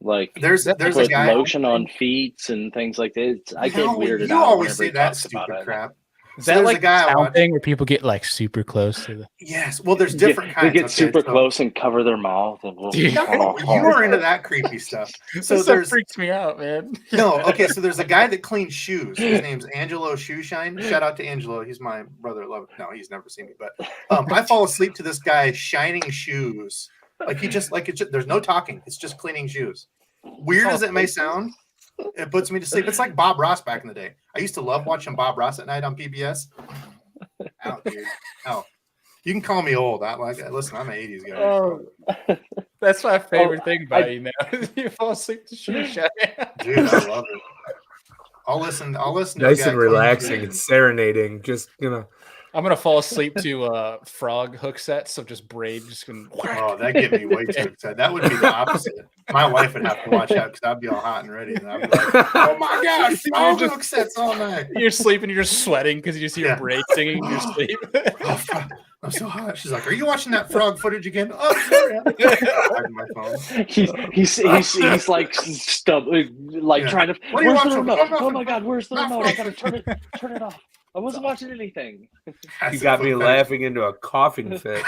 like there's a guy lotion on feet and things like that. I get weirded out. You always say that stupid crap. Is So that there's like a guy I sound watch. thing where people get like super close to the? Yes. Well, there's different They kinds. get okay, super so- close and cover their mouth. And Dude. No, you are into that creepy stuff. So That stuff there's freaks me out, man. no. Okay, so there's a guy that cleans shoes. His name's Angelo Shoeshine. Shout out to Angelo. He's my brother. Love. No, he's never seen me, but I fall asleep to this guy shining shoes. Like he just like there's no talking. It's just cleaning shoes. Weird as it may sound, it puts me to sleep. It's like Bob Ross back in the day. I used to love watching Bob Ross at night on PBS. Out, dude. Out. You can call me old. Listen, I'm an 80s guy. Oh, that's my favorite thing about you now. You fall asleep to shoe shine. Dude, I love it. I'll listen to Nice a guy and clean relaxing. shoes. It's serenading. Just I'm gonna fall asleep to frog hook sets, so just braid just gonna. Oh, that get me way too excited. That would be the opposite. My wife would have to watch that because I'd be all hot and ready, and I'd be like, "Oh my gosh, frog hook sets all night." You're sleeping, you're just sweating because you just hear Yeah. braid singing in your sleep. Oh, fuck. I'm so hot. She's like, "Are you watching that frog footage again?" Oh, sorry. I'm my phone. He's like like Yeah. trying to. What are you Where's the watching? remote? Oh, Oh my god, where's the not remote? I frog gotta turn it off. I wasn't watching anything. you got me laughing into a coughing fit.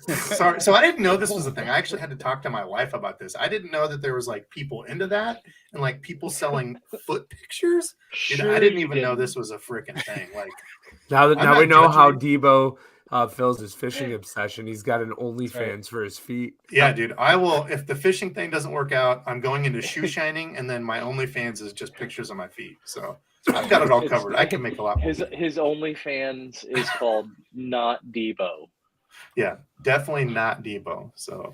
Sorry. So I didn't know this was a thing. I actually had to talk to my wife about this. I didn't know that there was like people into that and like people selling foot pictures. Dude, I didn't even know this was a freaking thing. Like Now not we know how judging. Debo fills his fishing obsession. He's got an OnlyFans for his feet. yeah, dude, I will. If the fishing thing doesn't work out, I'm going into shoe shining, and then my OnlyFans is just pictures of my feet. So I've got it all covered. I can make a lot more. His OnlyFans is called Not Debo. Yeah, definitely not Debo. So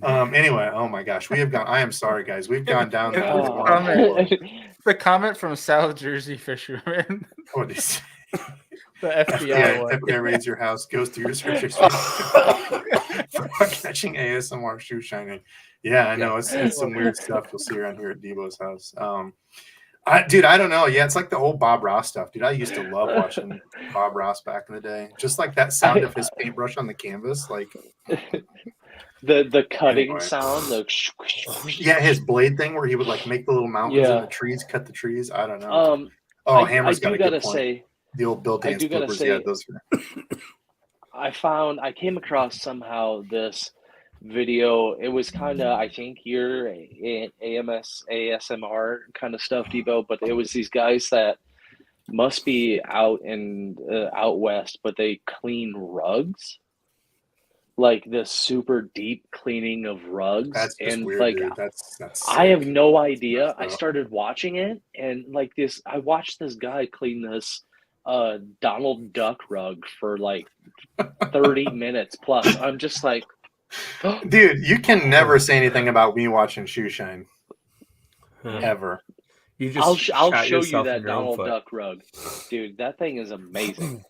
anyway, oh my gosh, I am sorry, guys. We've gone down that The comment from South Jersey fisherman, What is the FBI one. FBI raids your house, goes through your search history for catching ASMR shoe shining. Yeah, I know it's some weird stuff you'll see around here at DEBO'S house. Dude, I don't know. Yeah, it's like the old Bob Ross stuff, dude. I used to love watching Bob Ross back in the day. Just like that sound of his paintbrush on the canvas, like the cutting Anyway. sound. yeah, his blade thing where he would like make the little mountains in the trees, cut the trees. I don't know. Hammer's got a good point. Say, The old Bill Dance bloopers, yeah, those. I came across somehow this video. It was kind of, I think, your ASMR kind of stuff, Debo, but it was these guys that must be out west, but they clean rugs, like this super deep cleaning of rugs. That's just and weird, like dude. That's I have sick. no idea. I started watching it, and like this, I watched this guy clean this Donald Duck rug for like 30 minutes plus. I'm just like, dude, you can never say anything about me watching shoe shine ever. You just I'll shot show you yourself in that your own Donald foot. Duck rug, dude. That thing is amazing.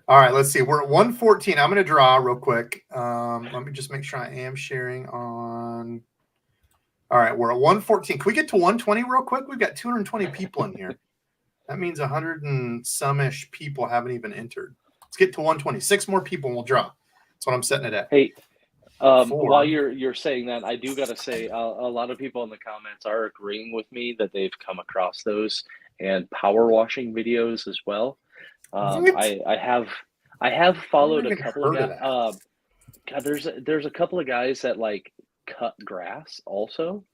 All right, let's see. We're at 114. I'm going to draw real quick. Let me just make sure I am sharing on. All right, we're at 114. Can we get to 120 real quick? We've got 220 people in here. That means 100 and some-ish people haven't even entered. Let's get to 120. 6 more people and we'll draw. That's what I'm setting it at. Hey, while you're saying that, I do got to say a lot of people in the comments are agreeing with me that they've come across those and power washing videos as well. I have followed a couple of guys. There's a couple of guys that like cut grass also.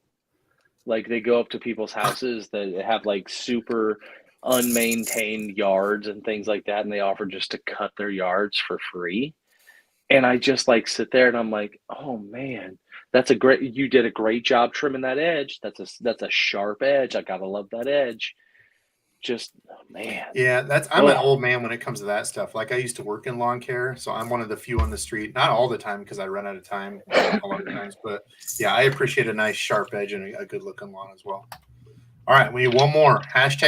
Like they go up to people's houses that have like super unmaintained yards and things like that, and they offer just to cut their yards for free. And I just like sit there and I'm like, oh man, you did a great job trimming that edge. That's a sharp edge. I gotta love that edge. Just man. Yeah, I'm an old man when it comes to that stuff. Like I used to work in lawn care, so I'm one of the few on the street. Not all the time because I run out of time a lot of times, but yeah, I appreciate a nice sharp edge and a good looking lawn as well. All right, we need one more.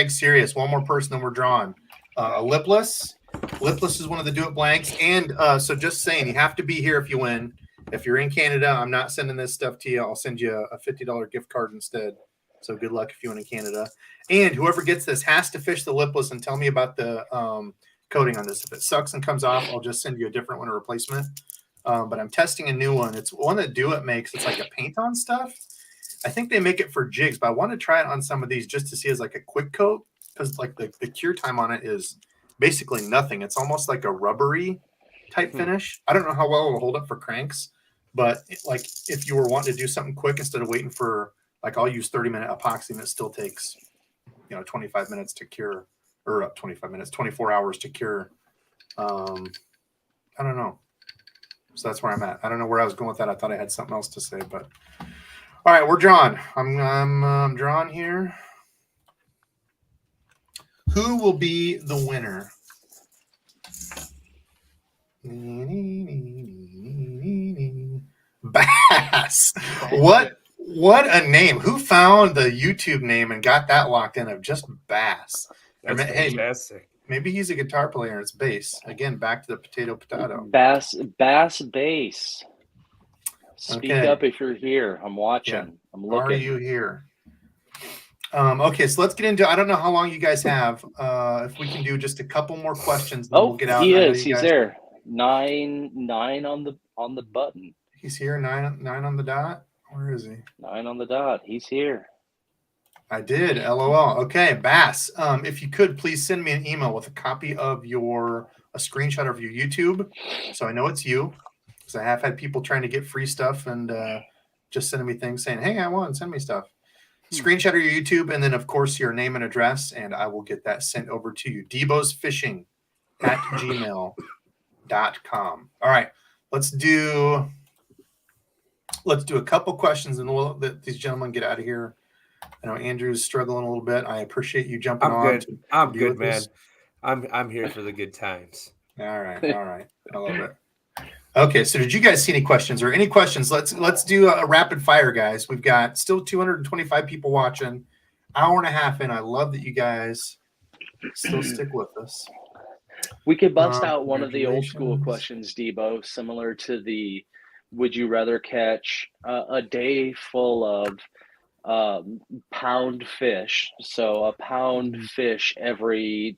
#serious. One more person that we're drawing. Lipless. Lipless is one of the do it blanks. And so just saying, you have to be here if you win. If you're in Canada, I'm not sending this stuff to you. I'll send you a $50 gift card instead. So good luck if you win in Canada. And whoever gets this has to fish the lipless and tell me about the coating on this. If it sucks and comes off, I'll just send you a different one, a replacement. But I'm testing a new one. It's one that Do It makes. It's like a paint on stuff. I think they make it for jigs, but I want to try it on some of these just to see as like a quick coat because like the cure time on it is basically nothing. It's almost like a rubbery type finish. I don't know how well it'll hold up for cranks, but like if you were wanting to do something quick instead of waiting for, like, I'll use 30-minute epoxy and it still takes 25 minutes to cure, or 25 minutes, 24 hours to cure. I don't know. So that's where I'm at. I don't know where I was going with that. I thought I had something else to say, but all right, we're drawn. I'm drawn here. Who will be the winner? Bass. What a name. Who found the YouTube name and got that locked in of just Bass? That's fantastic. Maybe he's a guitar player and it's bass. Again, back to the potato. Bass bass. Speak up if you're here. I'm watching. Yeah. I'm looking. Are you here? Okay, so let's get into. I don't know how long you guys have. If we can do just a couple more questions, then we'll get out. He is. He's there. 9 on the button. He's here. 9 on the dot. Where is he? 9 on the dot. He's here. I did. LOL. Okay, Bass. If you could please send me an email with a copy of a screenshot of your YouTube, so I know it's you. Because I have had people trying to get free stuff and just sending me things saying, "Hey, I want, send me stuff." Screenshot of your YouTube, and then of course your name and address, and I will get that sent over to you. DEBO'SFishing@gmail.com. All right, let's do a couple questions, and we'll let these gentlemen get out of here. I know Andrew's struggling a little bit. I appreciate you jumping on. I'm good, man. I'm here for the good times. All right. I love it. Okay, so did you guys see any questions or any questions? Let's do a rapid fire, guys. We've got still 225 people watching. Hour and a half in. I love that you guys still stick with us. We could bust out one of the old school questions, Debo, similar to the would you rather catch a day full of pound fish, so a pound fish every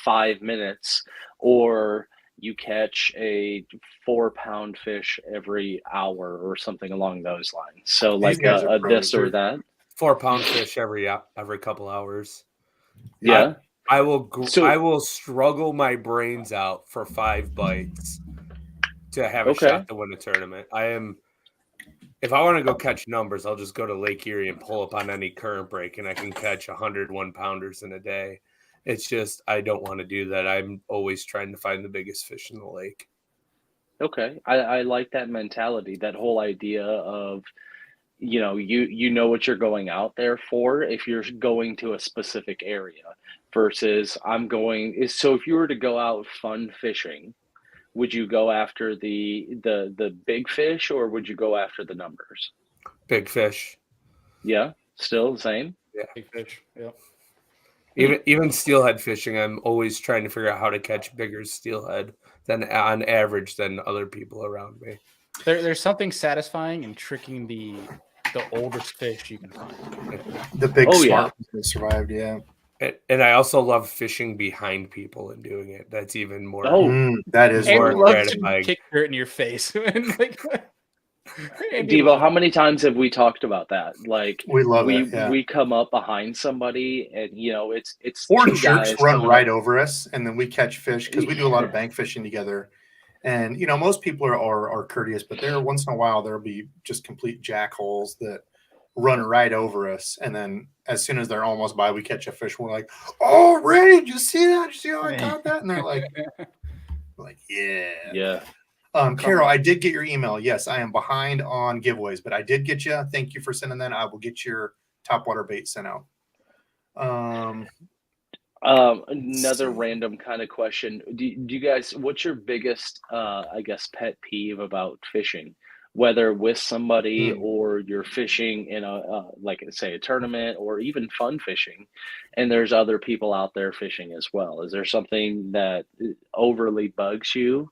5 minutes, or you catch a 4-pound fish every hour or something along those lines. So like a this or that. 4-pound fish every couple hours. Yeah. I will struggle my brains out for 5 bites to have a shot to win a tournament. If I want to go catch numbers, I'll just go to Lake Erie and pull up on any current break, and I can catch 100 1-pounders in a day. It's just I don't want to do that. I'm always trying to find the biggest fish in the lake. Okay. I like that mentality, that whole idea of, you know what you're going out there for if you're going to a specific area versus so if you were to go out fun fishing, would you go after the big fish or would you go after the numbers? Big fish. Yeah. Still the same? Yeah. Big fish. Yeah. Even steelhead fishing, I'm always trying to figure out how to catch bigger steelhead than on average than other people around me. There's something satisfying in tricking the oldest fish you can find. The big smart that survived, yeah. And I also love fishing behind people and doing it. That's even more. That is more gratifying. Kick dirt in your face. Devo, how many times have we talked about that? Like we love it. Yeah. We come up behind somebody, and it's or jerks run right over us, and then we catch fish because we do a lot of bank fishing together. And most people are courteous, but there once in a while there'll be just complete jackholes that run right over us, and then as soon as they're almost by, we catch a fish. We're like, "Oh, Ray, did you see that? Did you see how I caught that?" And they're like, "Yeah." Carol, I did get your email. Yes, I am behind on giveaways, but I did get you. Thank you for sending that. I will get your topwater bait sent out. Another random kind of question. Do you guys, what's your biggest, pet peeve about fishing? Whether with somebody or you're fishing in a tournament or even fun fishing, and there's other people out there fishing as well. Is there something that overly bugs you?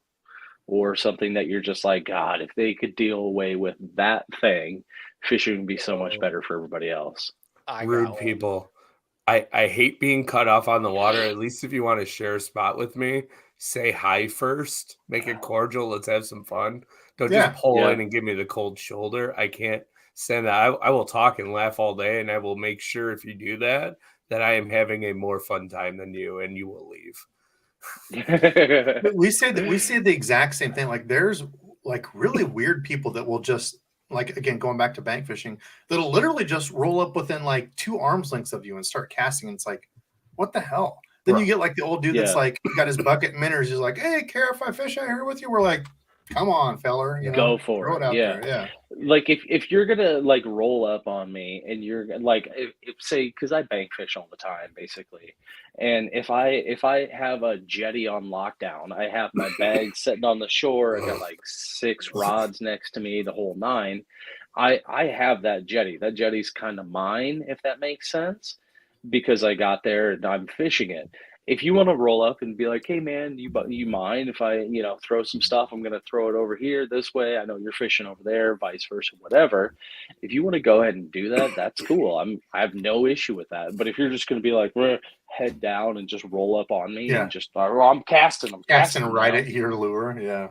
Or something that you're just like, God, if they could deal away with that thing, fishing would be so much better for everybody else. Rude people. I hate being cut off on the water. At least if you want to share a spot with me, say hi first. Make it cordial. Let's have some fun. Don't just pull in and give me the cold shoulder. I can't stand that. I will talk and laugh all day, and I will make sure if you do that I am having a more fun time than you, and you will leave. We say the exact same thing. Like there's like really weird people that will just like, again, going back to bank fishing, that'll literally just roll up within like 2 arms lengths of you and start casting. And it's like, what the hell? Then you get like the old dude that's like got his bucket and minnows. He's like, hey, care if I fish out here with you? We're like, come on, feller, go for throw it. it out Yeah. there. Yeah. Like if you're gonna like roll up on me and you're like if say because I bank fish all the time basically, and if I have a jetty on lockdown, I have my bag sitting on the shore, I got like 6 rods next to me, the whole nine. I have that jetty. That jetty's kind of mine, if that makes sense, because I got there and I'm fishing it. If you want to roll up and be like, "Hey man, you mind if I, throw some stuff? I'm going to throw it over here this way. I know you're fishing over there, vice versa, whatever." If you want to go ahead and do that, that's cool. I have no issue with that. But if you're just going to be like, head down and just roll up on me and just, I'm casting, right at your lure. Yeah.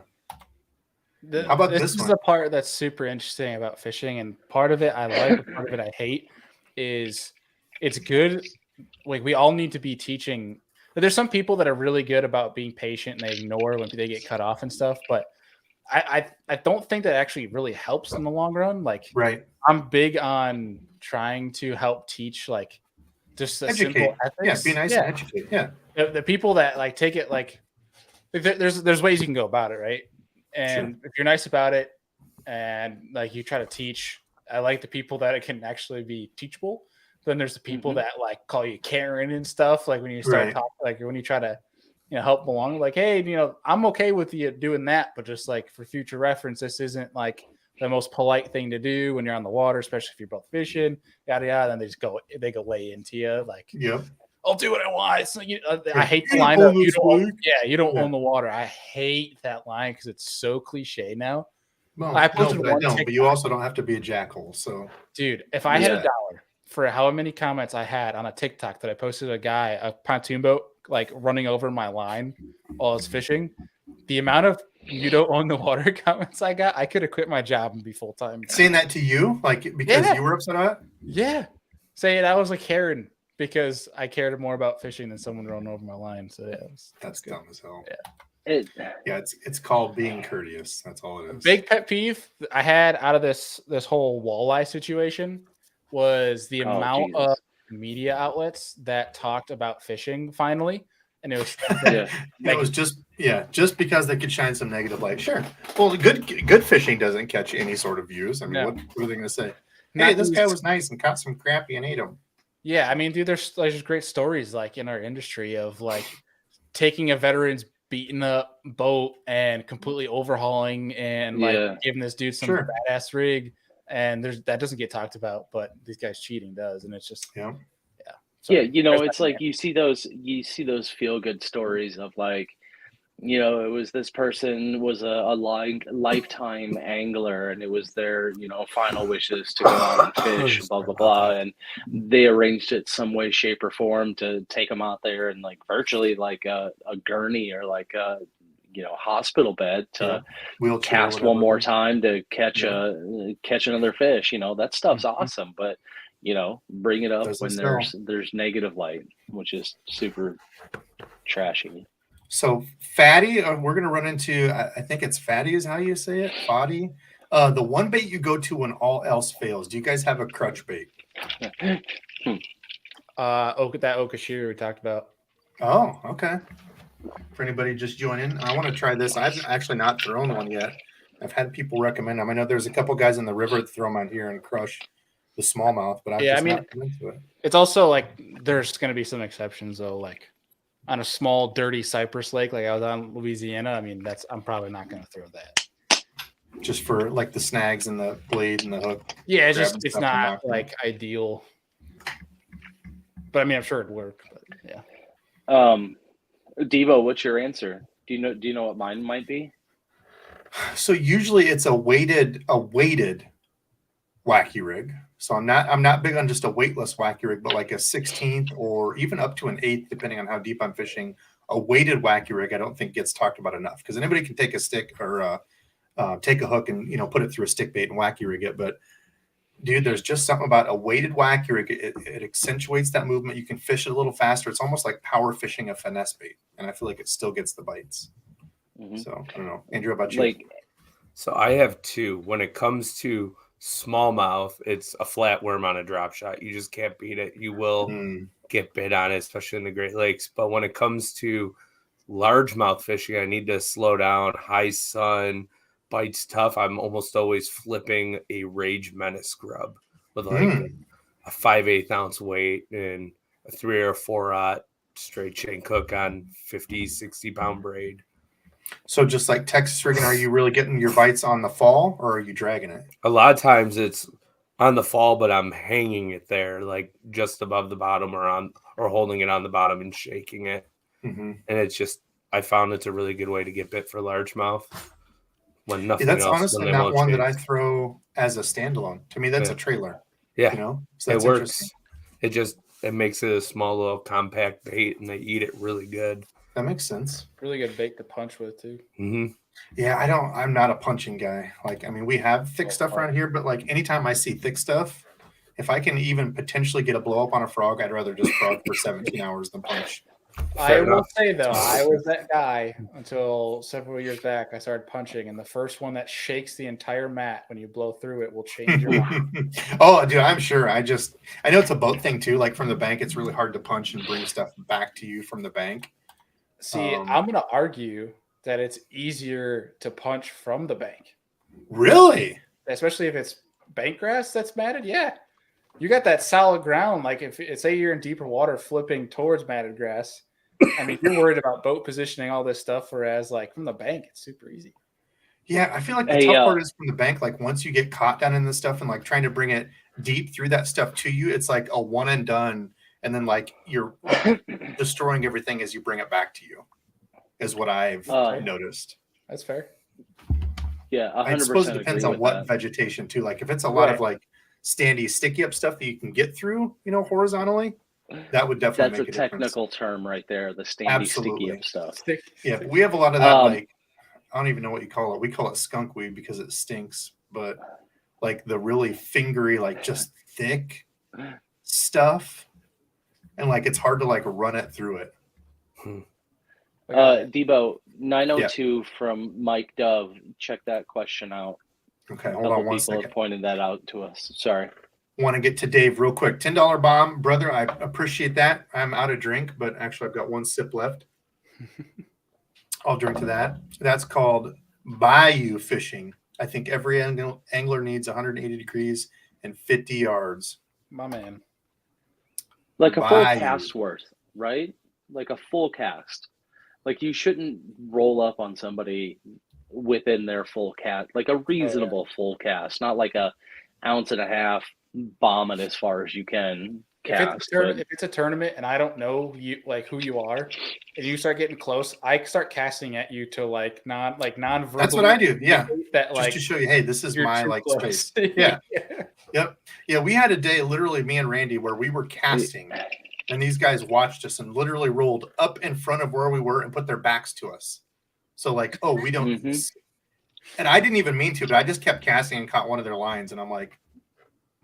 How about this is one? the part that's super interesting about fishing, and part of it I like, part of it I hate. Is it's good. Like we all need to be teaching. But there's some people that are really good about being patient and they ignore when they get cut off and stuff. But I don't think that actually really helps in the long run. Like, right. I'm big on trying to help teach like just a simple ethics. Yeah, be nice and educate. Yeah. The people that like take it like there's ways you can go about it, right? And if you're nice about it and like you try to teach, I like the people that it can actually be teachable. Then there's the people that like call you Karen and stuff. Like when you start talking, like when you try to, help along, like, hey, I'm okay with you doing that, but just like for future reference, this isn't like the most polite thing to do when you're on the water, especially if you're both fishing, yada yada. Then they go lay into you, like, I'll do what I want. So I hate the line of you don't own the water. I hate that line because it's so cliche now. Well, I posted but you also don't have to be a jackhole. So, dude, if I had $1 for how many comments I had on a TikTok that I posted a pontoon boat like running over my line while I was fishing, the amount of you don't own the water comments I got, I could have quit my job and be full time. Saying that to you, like because you were upset about it? Yeah. Saying I was like Karen because I cared more about fishing than someone running over my line. So that's dumb as hell. Yeah. It's called being courteous. That's all it is. Big pet peeve I had out of this whole walleye situation was the amount of media outlets that talked about fishing finally. And it was it was just because they could shine some negative light. Sure. Well, good fishing doesn't catch any sort of views. I mean, what are they going to say? Hey, this guy was nice and caught some crappie and ate them. Yeah, I mean, dude, there's great stories like in our industry of like taking a veteran's beaten up boat and completely overhauling and like giving this dude some badass rig. And that doesn't get talked about, but these guys cheating does, and it's just it's like you see those feel good stories of like, it was this person was a lifetime angler, and it was their final wishes to go out and fish, blah blah blah, and they arranged it some way, shape, or form to take them out there and like virtually like a gurney or like a hospital bed to cast one more time to catch another fish. That stuff's awesome, but bring it up when there's negative light, which is super trashy. So Fatty, we're gonna run into. I think it's Fatty is how you say it. Fatty, the one bait you go to when all else fails. Do you guys have a crutch bait? That Okashira we talked about. Oh, okay. For anybody just joining, I want to try this. I've actually not thrown one yet. I've had people recommend them. I know there's a couple guys in the river that throw them out here and crush the smallmouth, but I've not come into it. It's also like there's going to be some exceptions though, like on a small dirty cypress lake, like I was on Louisiana. I mean, I'm probably not going to throw that. Just for like the snags and the blade and the hook. Yeah, it's not like ideal. But I mean, I'm sure it'd work. But yeah. Debo, what's your answer? Do you know what mine might be? So usually it's a weighted wacky rig. So I'm not big on just a weightless wacky rig, but like a 16th or even up to an 8th, depending on how deep I'm fishing. A weighted wacky rig I don't think gets talked about enough because anybody can take a stick or take a hook and put it through a stick bait and wacky rig it, but dude, there's just something about a weighted whack. It accentuates that movement. You can fish it a little faster. It's almost like power fishing a finesse bait, and I feel like it still gets the bites. So I don't know, Andrew, how about you? So I have two. When it comes to smallmouth, it's a flatworm on a drop shot. You just can't beat it. You will get bit on it, especially in the Great Lakes. But when it comes to largemouth fishing, I need to slow down. High sun, bites tough. I'm almost always flipping a Rage Menace grub with like a 5/8 ounce weight and a 3 or 4 straight chain cook on 50, 60 pound braid. So just like Texas rigging, are you really getting your bites on the fall, or are you dragging it? A lot of times it's on the fall, but I'm hanging it there, like just above the bottom or holding it on the bottom and shaking it. And it's just, I found it's a really good way to get bit for largemouth when nothing that's else. honestly not one that I throw as a standalone. To me, that's a trailer. Yeah, you know, so it works. It makes it a small little compact bait, and they eat it really good. That makes sense. Really good bait to punch with too. Yeah, I'm not a punching guy. Like, I mean, we have thick stuff around here, but like anytime I see thick stuff, if I can even potentially get a blow up on a frog, I'd rather just frog for 17 hours than punch. I will say though, I was that guy until several years back. I started punching, and the first one that shakes the entire mat when you blow through it will change your mind. Oh, dude, I'm sure. I know it's a boat thing too. Like from the bank, it's really hard to punch and bring stuff back to you from the bank. See, I'm going to argue that it's easier to punch from the bank. Really? Especially if it's bank grass that's matted. Yeah. You got that solid ground. Like if say you're in deeper water flipping towards matted grass, I mean, you're worried about boat positioning, all this stuff. Whereas like from the bank, it's super easy. Yeah. I feel like the tough part is from the bank. Like once you get caught down in this stuff and like trying to bring it deep through that stuff to you, it's like a one and done. And then like you're destroying everything as you bring it back to you is what I've noticed. That's fair. Yeah. 100% I suppose it depends on what vegetation too. Like if it's a lot of like standy, sticky up stuff that you can get through, you know, horizontally, that would definitely make a difference. That's a technical term right there. The standy, sticky up stuff. Yeah. We have a lot of that. Like, I don't even know what you call it. We call it skunk weed because it stinks, but like the really fingery, like just thick stuff. And like it's hard to like run it through it. Debo 902 from Mike Dove. Check that question out. Okay, hold on one second. People have pointed that out to us. Sorry. Want to get to Dave real quick. $10 bomb, brother. I appreciate that. I'm out of drink, but actually I've got one sip left. I'll drink to that. That's called bayou fishing. I think every angler needs 180 degrees and 50 yards. My man. Like a full cast worth, right? Like a full cast. Like you shouldn't roll up on somebody within their full cast, like a reasonable full cast, not like a ounce and a half bomb it as far as you can cast. If it's a tournament and I don't know you like who you are and you start getting close, I start casting at you to like non-verbal. That's what I do. Yeah. That just like to show you, hey, this is my like space. Yeah. Yep. Yeah. We had a day, literally me and Randy, where we were casting and these guys watched us and literally rolled up in front of where we were and put their backs to us. So like, oh, we don't. And I didn't even mean to, but I just kept casting and caught one of their lines. And I'm like,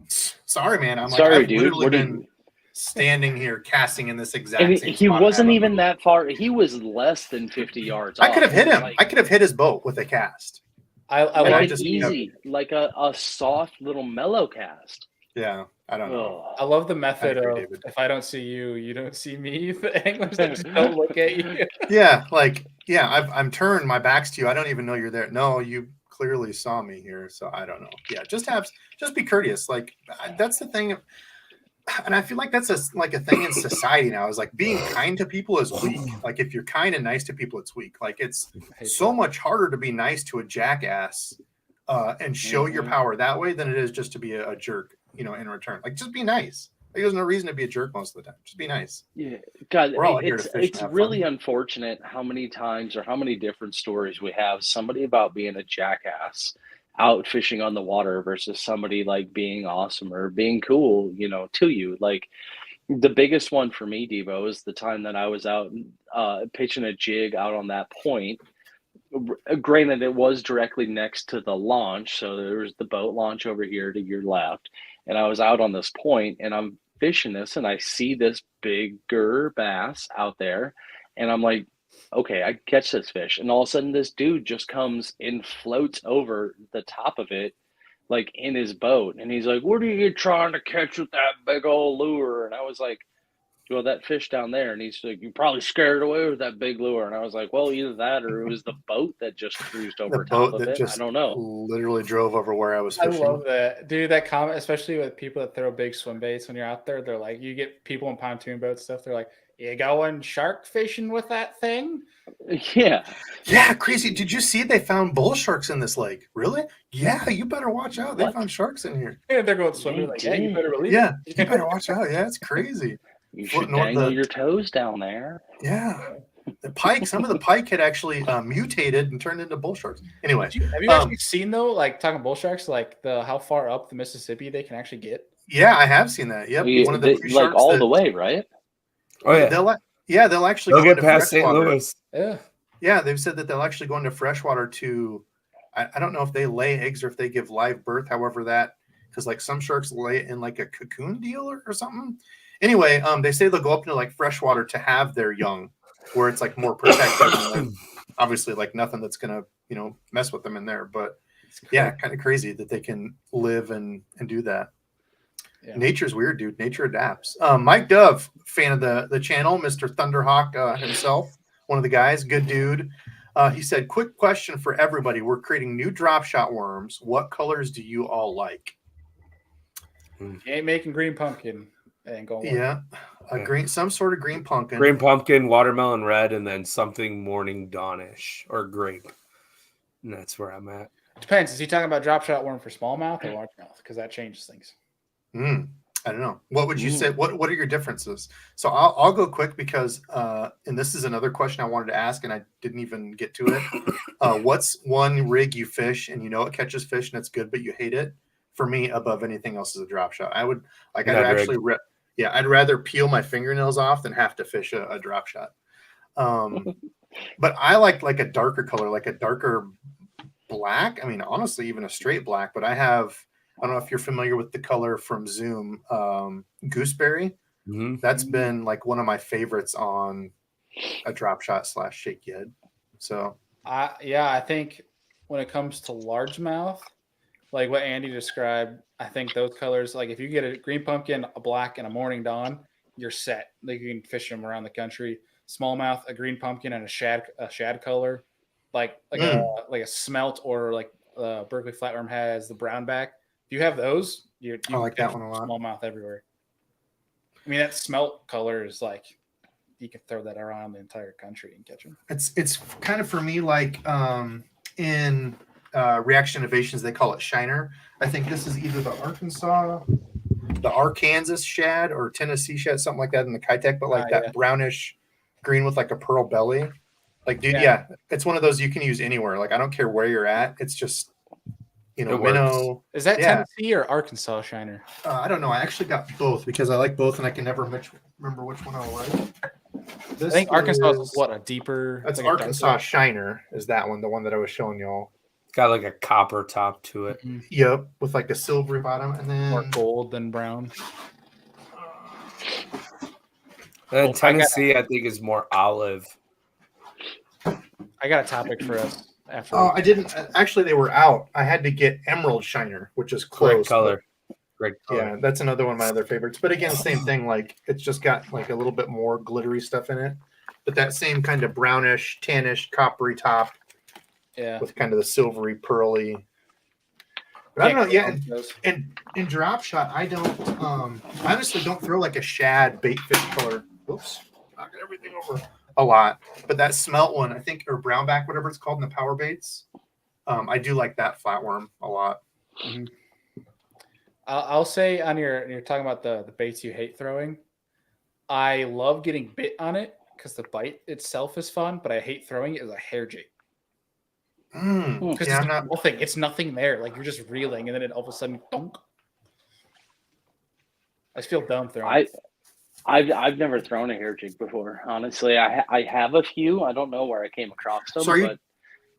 sorry, man. I'm like, I've dude. literally been standing here casting in this exact same spot. He wasn't even that far. He was less than 50 yards. I could have hit him. I could have hit his boat with a cast. I like it easy, like a soft little mellow cast. Yeah, I don't know. I love the method of David. If I don't see you, you don't see me. The anglers that just don't look at you. Yeah, like I'm turned. My back's to you. I don't even know you're there. No, you clearly saw me here, so I don't know. Yeah, just be courteous. Like that's the thing. And I feel like that's a thing in society now is like being kind to people is weak. Like if you're kind and nice to people, it's weak. Like it's so much harder to be nice to a jackass and show your power that way than it is just to be a jerk, you know, in return. Like just be nice. Like, there's no reason to be a jerk most of the time. Just be nice. Yeah, God, it's really unfortunate how many times or how many different stories we have. Somebody about being a jackass out fishing on the water versus somebody like being awesome or being cool, you know, to you. Like the biggest one for me, Debo, is the time that I was out pitching a jig out on that point Granted, it was directly next to the launch, so there was the boat launch over here to your left, and I was out on this point, and I'm fishing this, and I see this bigger bass out there, and I'm like, okay, I catch this fish, and all of a sudden, this dude just comes and floats over the top of it, like in his boat, and he's like, "What are you trying to catch with that big old lure?" And I was like, well, that fish down there, and he's like, "You probably scared it away with that big lure." And I was like, well, either that or it was the boat that just cruised The over top boat of that it. just I don't know. literally drove over where I was I fishing. love that, dude. That comment, especially with people that throw big swim baits when you're out there. They're like, you get people in pontoon boat stuff. They're like, "You going shark fishing with that thing?" Yeah. Yeah, crazy. Did you see they found bull sharks in this lake? Really? Yeah, you better watch out. They What? found sharks in here. And they're going swimming. Like, yeah, you did. better believe Yeah, it. you better watch out. Yeah, it's crazy. You Floating should on dangle the- your toes down there. Yeah. The pike, some of the pike had actually mutated and turned into bull sharks. Anyway, Have you actually seen though, like talking bull sharks, like how far up the Mississippi they can actually get? yeah, I have seen that. Yep. One of the few Like sharks all that- the way, right? Oh yeah, they'll actually they'll go get into past St. freshwater. Louis. Yeah. Yeah, they've said that they'll actually go into freshwater to, I don't know if they lay eggs or if they give live birth, however that, because like some sharks lay in like a cocoon deal or something. Anyway, they say they'll go up into like freshwater to have their young, where it's like more protected. And like, obviously, like nothing that's gonna mess with them in there. But yeah, kind of crazy that they can live and do that. Yeah. Nature's weird, dude. Nature adapts. Mike Dove, fan of the channel, Mr. Thunderhawk himself. One of the guys, good dude. He said, quick question for everybody. We're creating new drop shot worms. What colors do you all like? You ain't making green pumpkin. It ain't going. Yeah. Green, some sort of green pumpkin. Green pumpkin, watermelon red, and then something morning dawnish or grape. And that's where I'm at. Depends. Is he talking about drop shot worm for smallmouth or largemouth? Because that changes things. I don't know. What would you say? What are your differences? So I'll go quick because, and this is another question I wanted to ask, and I didn't even get to it. What's one rig you fish and it catches fish and it's good, but you hate it? For me, above anything else is a drop shot. I would like. I'd rather peel my fingernails off than have to fish a drop shot. But I like a darker color, like a darker black. I mean, honestly, even a straight black. But I don't know if you're familiar with the color from Zoom, gooseberry. Mm-hmm. That's been like one of my favorites on a drop shot / shake head. So I think when it comes to largemouth, like what Andy described, I think those colors, like if you get a green pumpkin, a black, and a morning dawn, you're set. Like you can fish them around the country. Smallmouth, a green pumpkin, and a shad color, like a smelt, or like Berkeley flatworm has the brown back. If you have those, you I like that one a lot. Smallmouth everywhere. I mean, that smelt color is like you can throw that around the entire country and catch them. It's kind of for me like in Reaction Innovations they call it shiner. I think this is either the Arkansas shad or Tennessee shad, something like that in the Kitech, but like that brownish green with like a pearl belly. Like, dude, it's one of those you can use anywhere. Like, I don't care where you're at. It's just minnow. Is that Tennessee or Arkansas shiner? I don't know. I actually got both because I like both, and I can never remember which one I like. I think Arkansas is what, a deeper. That's like Arkansas shiner. Is that one the one that I was showing y'all? It's got like a copper top to it. Mm-hmm. Yep, with like a silvery bottom, and then more gold than brown. And Tennessee, I think, is more olive. I got a topic for us after. Oh, I didn't. Actually, they were out. I had to get emerald shiner, which is close. Great color. Great color. Yeah, that's another one of my other favorites. But again, same thing. Like it's just got like a little bit more glittery stuff in it, but that same kind of brownish, tannish, coppery top. Yeah. With kind of the silvery, pearly. But I don't know. Yeah, and in drop shot, I don't. I honestly don't throw like a shad bait fish color. Oops, knocking everything over a lot. But that smelt one, I think, or brownback, whatever it's called in the power baits. I do like that flatworm a lot. Mm-hmm. I'll say on you're talking about the baits you hate throwing. I love getting bit on it because the bite itself is fun, but I hate throwing it as a hair jig. Because it's nothing there. Like you're just reeling, and then it all of a sudden, dunk. I just feel dumb throwing. I've never thrown a hair jig before. Honestly, I have a few. I don't know where I came across them. So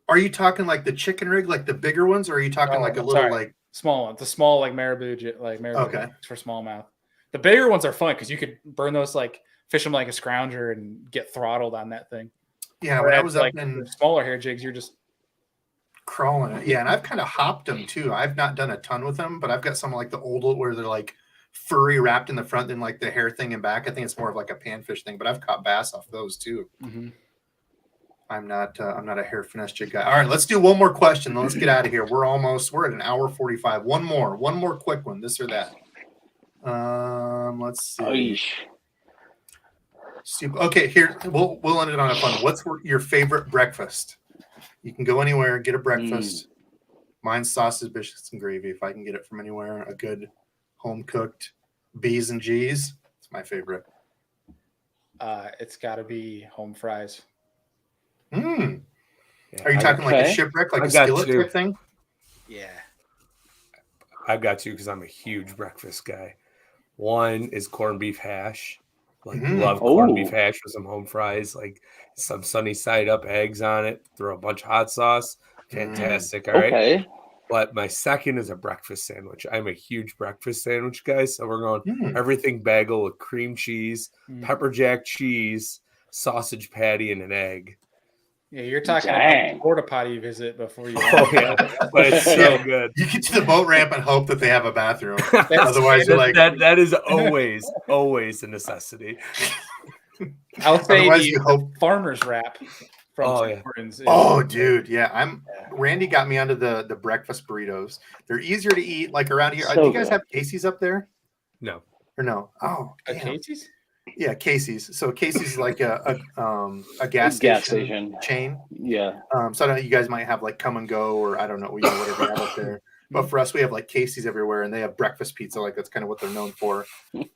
Are you talking like the chicken rig, like the bigger ones, or are you talking like a little sorry. like small ones? The small like marabou, Okay. for smallmouth. The bigger ones are fun because you could burn those like fish them like a scrounger and get throttled on that thing. Yeah, when I was up like in the smaller hair jigs, you're just crawling it. Yeah, and I've kind of hopped them too. I've not done a ton with them, but I've got some like the old where they're like furry wrapped in the front and like the hair thing in back. I think it's more of like a panfish thing, but I've caught bass off those too. Mm-hmm. I'm not a hair finesse jig guy. All right, let's do one more question. Then let's get out of here. We're at an hour 45. One more quick one, this or that. Let's see. Okay, here we'll end it on a fun. What's your favorite breakfast? You can go anywhere, get a breakfast. Mine's sausage, biscuits, and gravy. If I can get it from anywhere, a good home cooked B's and G's. It's my favorite. It's got to be home fries. Yeah, are you talking like a shipwreck, like a skillet type thing? Yeah. I got you because I'm a huge breakfast guy. One is corned beef hash. Love corned beef hash with some home fries, like some sunny side up eggs on it. Throw a bunch of hot sauce. Fantastic. All right. Okay. But my second is a breakfast sandwich. I'm a huge breakfast sandwich guy. So we're going everything bagel with cream cheese, pepper jack cheese, sausage patty, and an egg. Yeah, you're talking about a porta potty visit before you. But it's so good. You get to the boat ramp and hope that they have a bathroom. Otherwise, you're like that is always a necessity. I'll say the farmer's wrap. Dude, yeah. Randy got me onto the breakfast burritos. They're easier to eat, like around here. Do you guys have Casey's up there? No. Or no? Oh, Casey's? Yeah, Casey's. So Casey's is like a gas station chain. Yeah. So I don't know, you guys might have like Come and Go or I don't know, whatever you have up there. But for us, we have like Casey's everywhere, and they have breakfast pizza. Like that's kind of what they're known for.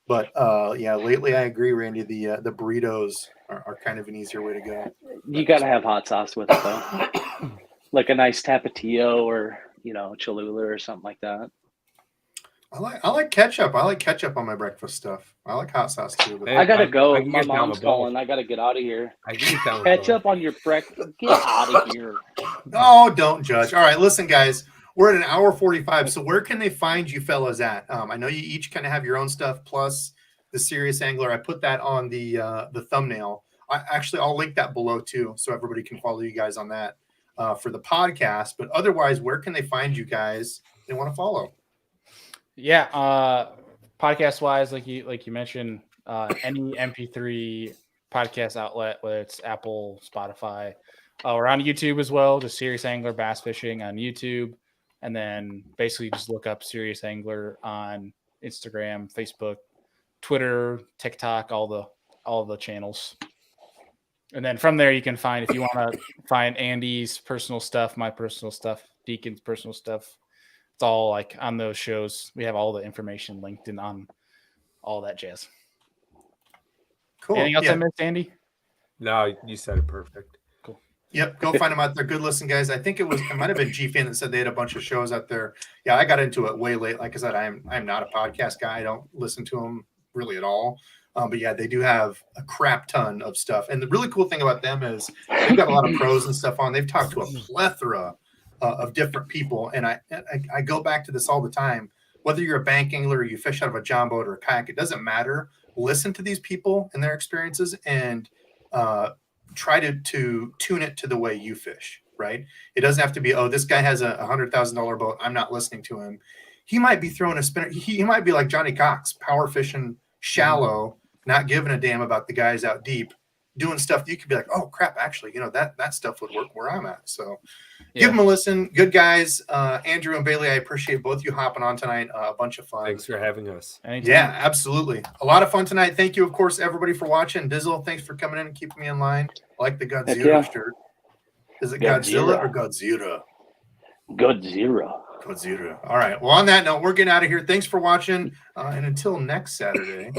But yeah, lately I agree, Randy. The burritos are kind of an easier way to go. You got to have hot sauce with it though, like a nice Tapatio or Cholula or something like that. I like ketchup. I like ketchup on my breakfast stuff. I like hot sauce too. But I gotta go. My mom's calling. I gotta get out of here. Ketchup on your breakfast. Get out of here. Oh, don't judge. All right, listen, guys. We're at an hour 45. So where can they find you fellas at? I know you each kind of have your own stuff plus the Serious Angler. I put that on the thumbnail. I'll link that below too, so everybody can follow you guys on that for the podcast. But otherwise, where can they find you guys? If they want to follow. Yeah, podcast wise, like you mentioned, any MP3 podcast outlet, whether it's Apple, Spotify, we're on YouTube as well. Just Serious Angler Bass Fishing on YouTube, and then basically just look up Serious Angler on Instagram, Facebook, Twitter, TikTok, all the channels. And then from there, you can find, if you want to find Andy's personal stuff, my personal stuff, Deacon's personal stuff. It's all like on those shows. We have all the information linked in on all that jazz. Cool. Anything else I missed, Andy? No, you said it perfect. Cool. Yep. Go find them out there. Good listen, guys. I think it might have been G-Fan that said they had a bunch of shows out there. Yeah, I got into it way late. Like I said, I'm not a podcast guy. I don't listen to them really at all. But yeah, they do have a crap ton of stuff. And the really cool thing about them is they've got a lot of pros and stuff on. They've talked to a plethora of different people. And I go back to this all the time. Whether you're a bank angler or you fish out of a john boat or a kayak, it doesn't matter. Listen to these people and their experiences and try to tune it to the way you fish, right? It doesn't have to be, this guy has a $100,000 boat. I'm not listening to him. He might be throwing a spinner. He might be like Johnny Cox, power fishing shallow, not giving a damn about the guys out deep, doing stuff that you could be like, oh crap, actually, that stuff would work where I'm at. So give them a listen. Good guys. Andrew and Bailey, I appreciate both you hopping on tonight. A bunch of fun. Thanks for having us. Anytime. Yeah, absolutely. A lot of fun tonight. Thank you, of course, everybody for watching. Dizzle, thanks for coming in and keeping me in line. I like the Godzilla shirt. Is it Godzilla or Godzilla? Godzilla. All right. Well, on that note, we're getting out of here. Thanks for watching. And until next Saturday.